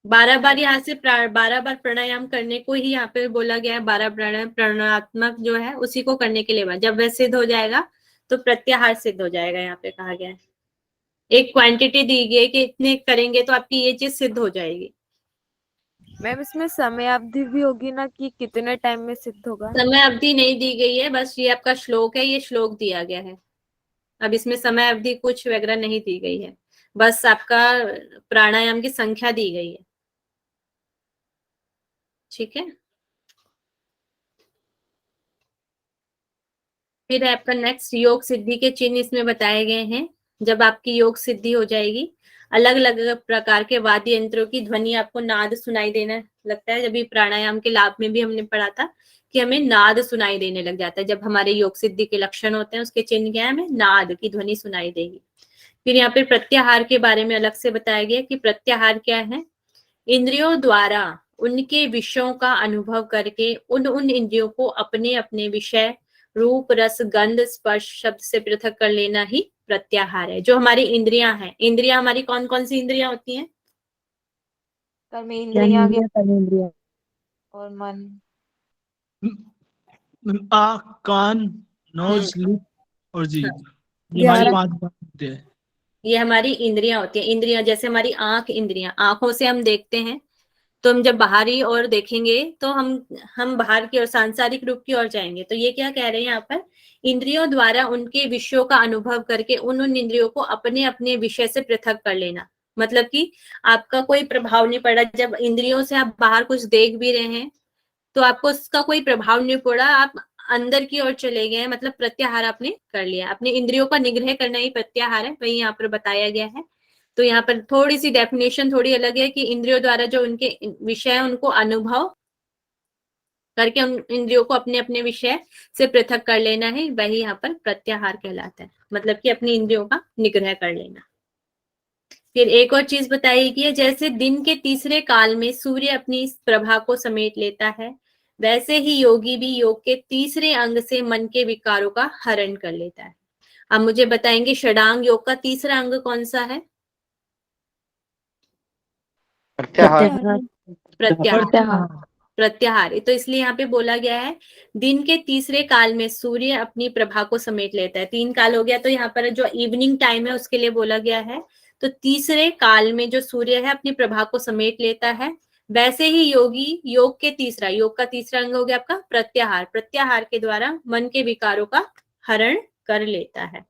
[SPEAKER 1] 12 बार यहाँ से 12 बार प्राणायाम करने को ही यहाँ पे बोला गया है। 12 प्राणायाम प्राणात्मक जो है उसी को करने के लिए, जब वह सिद्ध हो जाएगा तो प्रत्याहार सिद्ध हो जाएगा। यहाँ पे कहा गया है, एक क्वांटिटी दी गई है कि इतने करेंगे तो आपकी ये चीज सिद्ध हो जाएगी।
[SPEAKER 14] मैम इसमें समय अवधि भी होगी ना कि कितने टाइम में सिद्ध होगा?
[SPEAKER 1] समय अवधि नहीं दी गई है, बस ये आपका श्लोक है, ये श्लोक दिया गया है। अब इसमें समय अवधि कुछ वगैरह नहीं दी गई है, बस आपका प्राणायाम की संख्या दी गई है। ठीक है, फिर आपका नेक्स्ट योग सिद्धि के चिन्ह इसमें बताए गए हैं। जब आपकी योग सिद्धि हो जाएगी, अलग अलग प्रकार के वाद्य यंत्रों की ध्वनि आपको नाद सुनाई देने लगता है। जब भी प्राणायाम के लाभ में भी हमने पढ़ा था कि हमें नाद सुनाई देने लग जाता है। जब हमारे योग सिद्धि के लक्षण होते हैं उसके चिन्ह क्या है? हमें नाद की ध्वनि सुनाई देगी। फिर यहाँ पे प्रत्याहार के बारे में अलग से बताया गया कि प्रत्याहार क्या है? इंद्रियों द्वारा उनके विषयों का अनुभव करके उन इंद्रियों को अपने अपने विषय रूप, रस, गंध, स्पर्श शब्द से पृथक कर लेना ही प्रत्याहार है। जो हमारी इंद्रियां हैं, इंद्रियां हमारी कौन कौन सी इंद्रियां होती हैं?
[SPEAKER 4] कर्मेंद्रियां और मन,
[SPEAKER 8] आँख, कान, नोज, लिप और जीभ, ये हमारे 5 बात होते हैं।
[SPEAKER 1] ये हमारी इंद्रियां होती हैं। इंद्रियां जैसे हमारी आंख, इंद्रियां, आंखों से हम देखते हैं, तो हम जब बाहरी ओर देखेंगे तो हम बाहर की ओर सांसारिक रूप की ओर जाएंगे। तो ये क्या कह रहे हैं यहाँ पर, इंद्रियों द्वारा उनके विषयों का अनुभव करके उन इंद्रियों को अपने अपने विषय से पृथक कर लेना। मतलब कि आपका कोई प्रभाव नहीं पड़ा, जब इंद्रियों से आप बाहर कुछ देख भी रहे हैं तो आपको उसका कोई प्रभाव नहीं पड़ा, आप अंदर की ओर चले गए, मतलब प्रत्याहार आपने कर लिया। अपने इंद्रियों का निग्रह करना ही प्रत्याहार है, वही यहाँ पर बताया गया है। तो यहाँ पर थोड़ी सी डेफिनेशन थोड़ी अलग है कि इंद्रियों द्वारा जो उनके विषय है उनको अनुभव करके उन इंद्रियों को अपने अपने विषय से पृथक कर लेना है, वही यहाँ पर प्रत्याहार कहलाता है। मतलब कि अपनी इंद्रियों का निग्रह कर लेना। फिर एक और चीज बताई गई है, जैसे दिन के तीसरे काल में सूर्य अपनी प्रभा को समेट लेता है, वैसे ही योगी भी योग के तीसरे अंग से मन के विकारों का हरण कर लेता है। अब मुझे बताएंगे षडांग योग का तीसरा अंग कौन सा है? प्रत्याहार। तो इसलिए यहाँ पे बोला गया है दिन के तीसरे काल में सूर्य अपनी प्रभा को समेट लेता है। 3 काल हो गया, तो यहाँ पर जो इवनिंग टाइम है उसके लिए बोला गया है। तो तीसरे काल में जो सूर्य है अपनी प्रभा को समेट लेता है, वैसे ही योगी योग का तीसरा अंग हो गया आपका प्रत्याहार। प्रत्याहार के द्वारा मन के विकारों का हरण कर लेता है।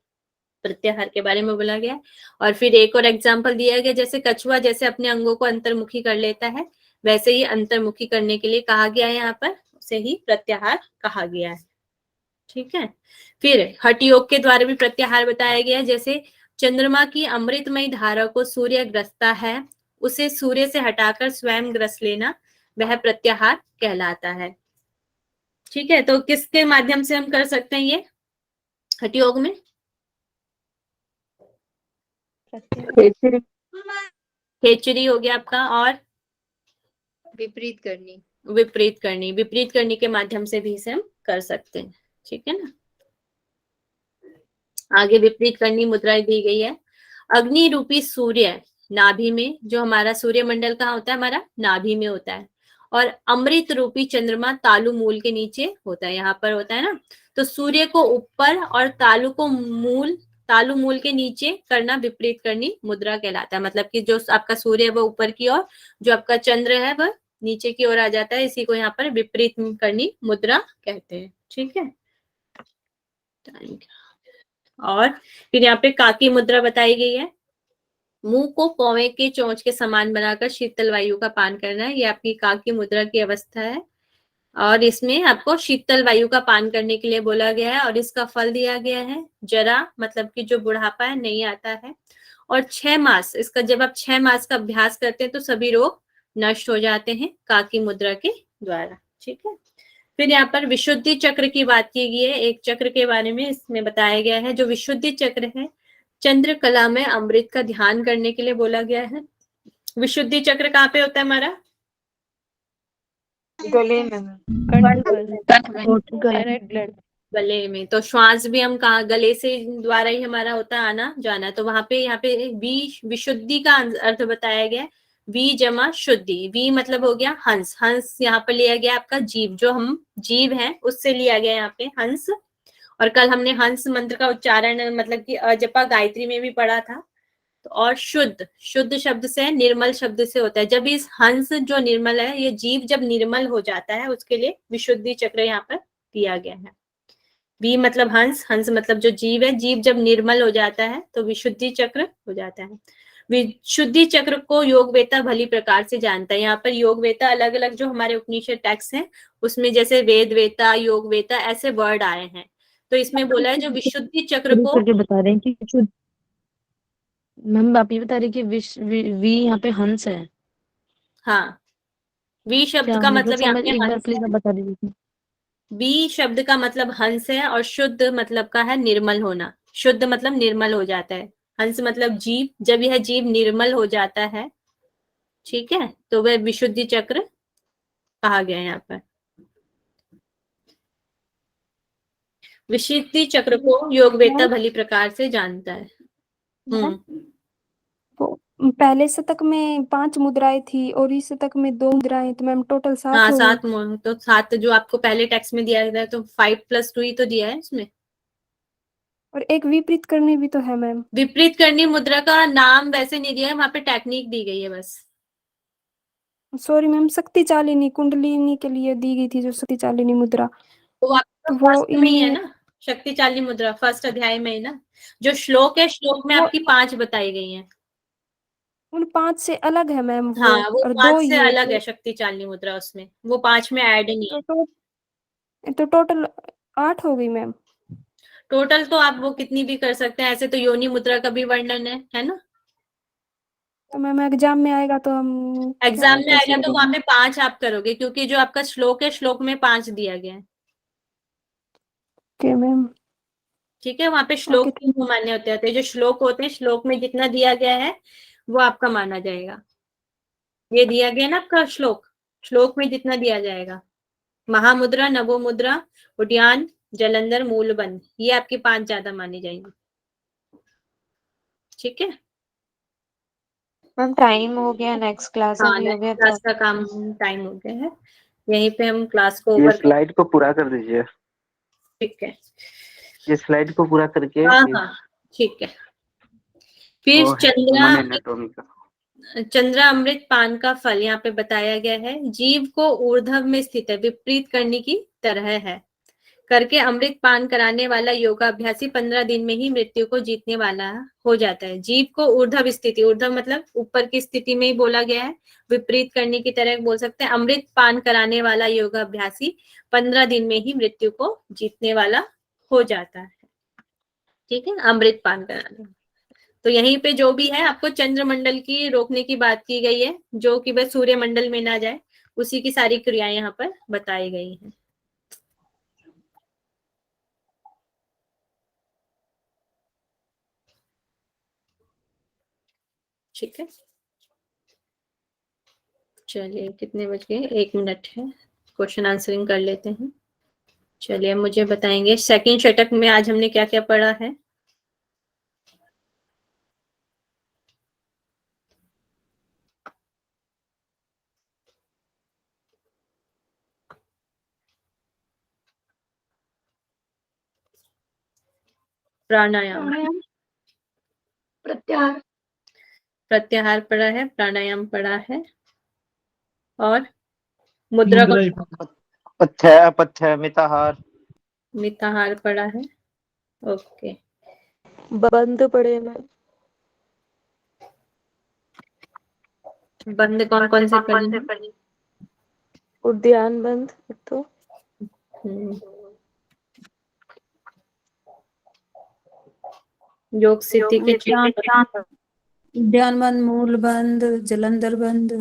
[SPEAKER 1] प्रत्याहार के बारे में बोला गया। और फिर एक और एग्जाम्पल दिया गया, जैसे कछुआ जैसे अपने अंगों को अंतर्मुखी कर लेता है, वैसे ही अंतर्मुखी करने के लिए कहा गया है, यहाँ पर उसे ही प्रत्याहार कहा गया है। ठीक है। फिर हठ योग के द्वारा भी प्रत्याहार बताया गया है, जैसे चंद्रमा की अमृतमयी धारा को सूर्य ग्रसता है, उसे सूर्य से हटाकर स्वयं ग्रस लेना, वह प्रत्याहार कहलाता है। ठीक है। तो किसके माध्यम से हम कर सकते हैं ये हठ योग में? खेचरी हो गया आपका, और
[SPEAKER 2] विपरीत
[SPEAKER 1] करनी के माध्यम से भी इसे हम कर सकते हैं। ठीक है ना। आगे विपरीत करनी मुद्रा दी गई है। अग्नि रूपी सूर्य नाभि में, जो हमारा सूर्य मंडल कहाँ होता है, हमारा नाभि में होता है, और अमृत रूपी चंद्रमा तालु मूल के नीचे होता है, यहाँ पर होता है ना। तो सूर्य को ऊपर और तालु मूल के नीचे करना विपरीत करनी मुद्रा कहलाता है। मतलब कि जो आपका सूर्य है वो ऊपर की ओर, जो आपका चंद्र है वह नीचे की ओर आ जाता है, इसी को यहाँ पर विपरीत करनी मुद्रा कहते हैं। ठीक है। और फिर यहाँ पे काकी मुद्रा बताई गई है। मुंह को कौवे के चोंच के समान बनाकर शीतल वायु का पान करना है, ये आपकी काकी मुद्रा की अवस्था है। और इसमें आपको शीतल वायु का पान करने के लिए बोला गया है, और इसका फल दिया गया है जरा, मतलब कि जो बुढ़ापा है नहीं आता है। और 6 मास, इसका जब आप 6 मास का अभ्यास करते हैं तो सभी रोग नष्ट हो जाते हैं काकी मुद्रा के द्वारा। ठीक है। फिर यहाँ पर विशुद्धि चक्र की बात की गई है। एक चक्र के बारे में इसमें बताया गया है, जो विशुद्धि चक्र है, चंद्र कला में अमृत का ध्यान करने के लिए बोला गया है। विशुद्धि चक्र कहाँ पे होता है हमारा?
[SPEAKER 4] गले में,
[SPEAKER 1] गले में। तो श्वास भी हम कहा गले से द्वारा ही हमारा होता है आना जाना। तो वहां पे यहाँ पे विशुद्धि का अर्थ बताया गया, वी जमा शुद्धि। वी मतलब हो गया हंस, हंस यहाँ पर लिया गया आपका जीव, जो हम जीव हैं उससे लिया गया यहाँ पे हंस। और कल हमने हंस मंत्र का उच्चारण मतलब कि अजपा गायत्री में भी पढ़ा था। तो और शुद्ध शब्द से, निर्मल शब्द से होता है। जब इस हंस जो निर्मल है, ये जीव जब निर्मल हो जाता है, उसके लिए विशुद्धि चक्र यहाँ पर दिया गया है। वी मतलब हंस, हंस मतलब जो जीव है, जीव जब निर्मल हो जाता है तो विशुद्धि चक्र हो जाता है। विशुद्धि चक्र को योगवेता भली प्रकार से जानता है। यहाँ पर योगवेता अलग अलग जो हमारे उपनिषद टेक्स्ट हैं उसमें, जैसे वेदवेता, योगवेता ऐसे वर्ड आए हैं। तो इसमें बोला है जो विशुद्धि चक्र को
[SPEAKER 3] बता रहे हैं कि मैम आप ये बता रही कि वी यहाँ पे हंस है।
[SPEAKER 1] हाँ, वी शब्द का मतलब यहाँ पे हंस
[SPEAKER 3] प्लीज बता दीजिए।
[SPEAKER 1] वी शब्द का मतलब हंस है, और शुद्ध मतलब का है निर्मल होना। शुद्ध मतलब निर्मल हो जाता है, हंस मतलब जीव, जब यह जीव निर्मल हो जाता है, ठीक है, तो वह विशुद्धि चक्र कहा गया है। यहाँ पर विशुद्धि चक्र को योगवेता भली प्रकार से जानता है।
[SPEAKER 5] पहले शतक में 5 मुद्राएं थी और इस शतक में 2 मुद्राएं, तो मैम टोटल 7
[SPEAKER 1] हाँ,
[SPEAKER 5] हो
[SPEAKER 1] 7 तो 7 जो आपको पहले टेक्स्ट में दिया गया है, तो 5 + 2 ही तो दिया है इसमें।
[SPEAKER 5] और एक विपरीत करनी भी तो है मैम।
[SPEAKER 1] विपरीत करनी मुद्रा का नाम वैसे नहीं दिया है, वहां पे टेक्निक दी गई है बस।
[SPEAKER 5] सॉरी मैम, शक्ति चालिनी कुंडलिनी के लिए दी गई थी जो शक्ति चालिनी मुद्रा,
[SPEAKER 1] तो आपका
[SPEAKER 5] वो
[SPEAKER 1] फर्स्ट में ही है
[SPEAKER 5] इनमें
[SPEAKER 1] ना, शक्ति चालिनी मुद्रा फर्स्ट अध्याय में ही ना। जो श्लोक है, श्लोक में
[SPEAKER 5] वो
[SPEAKER 1] आपकी 5 बताई गई हैं।
[SPEAKER 5] उन 5 से अलग है मैम वो,
[SPEAKER 1] हाँ, वो
[SPEAKER 5] और
[SPEAKER 1] 5
[SPEAKER 5] 2
[SPEAKER 1] से
[SPEAKER 5] ये
[SPEAKER 1] अलग है शक्ति चालिनी मुद्रा, उसमें वो 5 में ऐड नहीं है।
[SPEAKER 5] तो टोटल 8 हो गई मैम।
[SPEAKER 1] टोटल तो आप वो कितनी भी कर सकते हैं, ऐसे तो योनि मुद्रा का भी वर्णन है ना।
[SPEAKER 5] तो मैम एग्जाम में आएगा तो हम
[SPEAKER 1] एग्जाम
[SPEAKER 5] क्या
[SPEAKER 1] में आएगा
[SPEAKER 5] कैसे
[SPEAKER 1] तो वहां पे 5 आप करोगे, क्योंकि जो आपका श्लोक है, श्लोक में 5 दिया गया है।
[SPEAKER 5] Okay ma'am.
[SPEAKER 1] ठीक है, वहां पे श्लोक
[SPEAKER 5] ओके
[SPEAKER 1] को मान्य होते हैं। जो श्लोक होते हैं, श्लोक में जितना दिया गया है वो आपका माना जाएगा। ये दिया गया ना आपका श्लोक, श्लोक में जितना दिया जाएगा, महामुद्रा, नवो मुद्रा, उद्यान, जलंधर, मूलबंध, ये आपकी 5 ज्यादा मानी जाएंगी। ठीक है
[SPEAKER 4] मैम, टाइम हो गया, नेक्स्ट क्लास
[SPEAKER 1] हाँ,
[SPEAKER 4] अभी हो गया
[SPEAKER 1] क्लास
[SPEAKER 4] तो
[SPEAKER 1] का काम टाइम हो गया है, यहीं पे हम क्लास को
[SPEAKER 6] ये
[SPEAKER 1] ओवर।
[SPEAKER 6] स्लाइड को पूरा कर दीजिए,
[SPEAKER 1] ठीक है,
[SPEAKER 6] ये स्लाइड को पूरा करके
[SPEAKER 1] हाँ हाँ ठीक है। फिर
[SPEAKER 6] वो है ह्यूमन एनाटॉमी का।
[SPEAKER 1] चंद्रा अमृत पान का फल यहाँ पे बताया गया है। जीव को ऊर्ध्व में स्थित है, विपरीत करने की तरह है, करके अमृत पान कराने वाला योगाभ्यासी 15 दिन में ही मृत्यु को जीतने वाला हो जाता है। जीव को ऊर्ध्व स्थिति, ऊर्ध्व मतलब ऊपर की स्थिति में ही बोला गया है, विपरीत करने की तरह बोल सकते हैं। अमृत पान कराने वाला योगाभ्यासी 15 दिन में ही मृत्यु को जीतने वाला हो जाता है। ठीक है, अमृत पान कराने। तो यहीं पे जो भी है आपको चंद्रमंडल की रोकने की बात की गई है, जो कि वह सूर्य मंडल में ना जाए, उसी की सारी क्रियाएं यहाँ पर बताई गई हैं। ठीक है, चलिए कितने बज गए, 1 मिनट है, क्वेश्चन आंसरिंग कर लेते हैं। चलिए मुझे बताएंगे सेकंड षटक में आज हमने क्या क्या पढ़ा है। प्राणायाम,
[SPEAKER 13] प्रत्याहार,
[SPEAKER 1] प्रत्याहार पढ़ा है, प्राणायाम पढ़ा है, और मुद्रा को
[SPEAKER 15] अपथ्य अपथ्य मिताहार,
[SPEAKER 1] मिताहार पढ़ा है। ओके,
[SPEAKER 9] बंद पड़े मैम।
[SPEAKER 1] बंद कौन कौन से पढ़े?
[SPEAKER 9] उद्यान बंद तो
[SPEAKER 1] योग सिद्धि के
[SPEAKER 7] उद्यान बंद, मूल बंद, जलंधर बंद।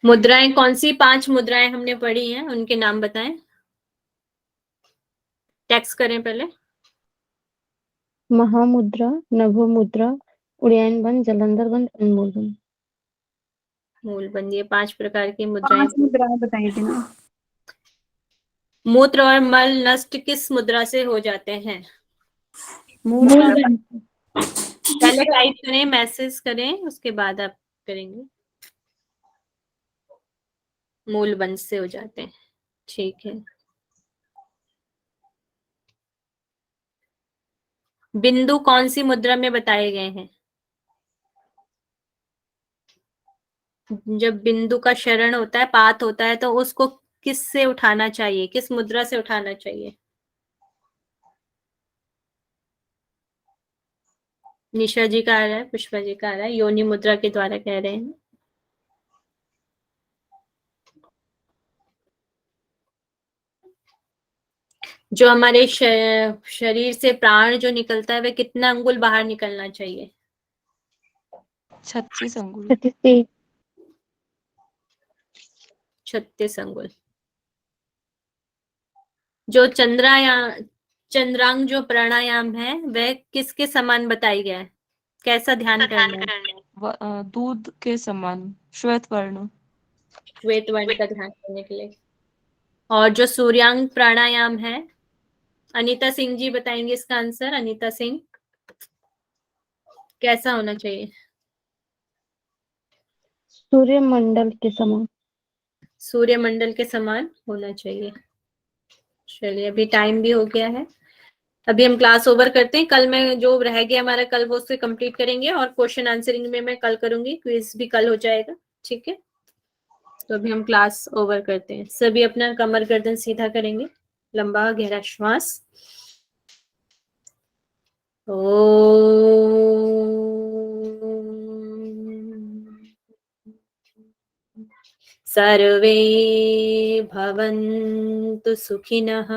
[SPEAKER 1] मुद्राएं कौन सी 5 मुद्राएं हमने पढ़ी हैं, उनके नाम बताएं। टेक्स्ट करें पहले।
[SPEAKER 3] महामुद्रा, नभो मुद्रा, उड़ान बंद, जलंधर बंद, मूल बंद।
[SPEAKER 1] मूल बंद, ये 5 प्रकार की मुद्राएं
[SPEAKER 5] 5 मुद्राएं बताई थी ना।
[SPEAKER 1] मूत्र और मल नष्ट किस मुद्रा से हो जाते हैं?
[SPEAKER 7] मूल बंद।
[SPEAKER 1] पहले टाइप करें, मैसेज करें, उसके बाद आप करेंगे। मूल बंद से हो जाते हैं, ठीक है। बिंदु कौन सी मुद्रा में बताए गए हैं? जब बिंदु का शरण होता है, पात होता है, तो उसको किस से उठाना चाहिए, किस मुद्रा से उठाना चाहिए? निशा जी का आ रहा है, पुष्पा जी का आ रहा है, योनि मुद्रा के द्वारा कह रहे हैं। जो हमारे शरीर से प्राण जो निकलता है, वह कितना अंगुल बाहर निकलना चाहिए?
[SPEAKER 11] 36 अंगुल।
[SPEAKER 1] 36 अंगुल। जो चंद्रांग जो प्राणायाम है, वह किसके समान बताई गया है? कैसा ध्यान करना है?
[SPEAKER 11] दूध के समान, श्वेत वर्ण।
[SPEAKER 1] श्वेत वर्ण का ध्यान करने के लिए। और जो सूर्यांग प्राणायाम है, अनीता सिंह जी बताएंगे इसका आंसर। अनीता सिंह, कैसा होना चाहिए?
[SPEAKER 9] सूर्यमंडल के समान।
[SPEAKER 1] सूर्यमंडल के समान होना चाहिए। चलिए अभी टाइम भी हो गया है, अभी हम क्लास ओवर करते हैं। कल मैं जो रह गया हमारा कल वो उससे कंप्लीट करेंगे और क्वेश्चन आंसरिंग में मैं कल करूंगी, क्विज भी कल हो जाएगा, ठीक है। तो अभी हम क्लास ओवर करते हैं। सभी अपना कमर गर्दन सीधा करेंगे, लंबा गहरा श्वास। सर्वे भवन्तु सुखिनः।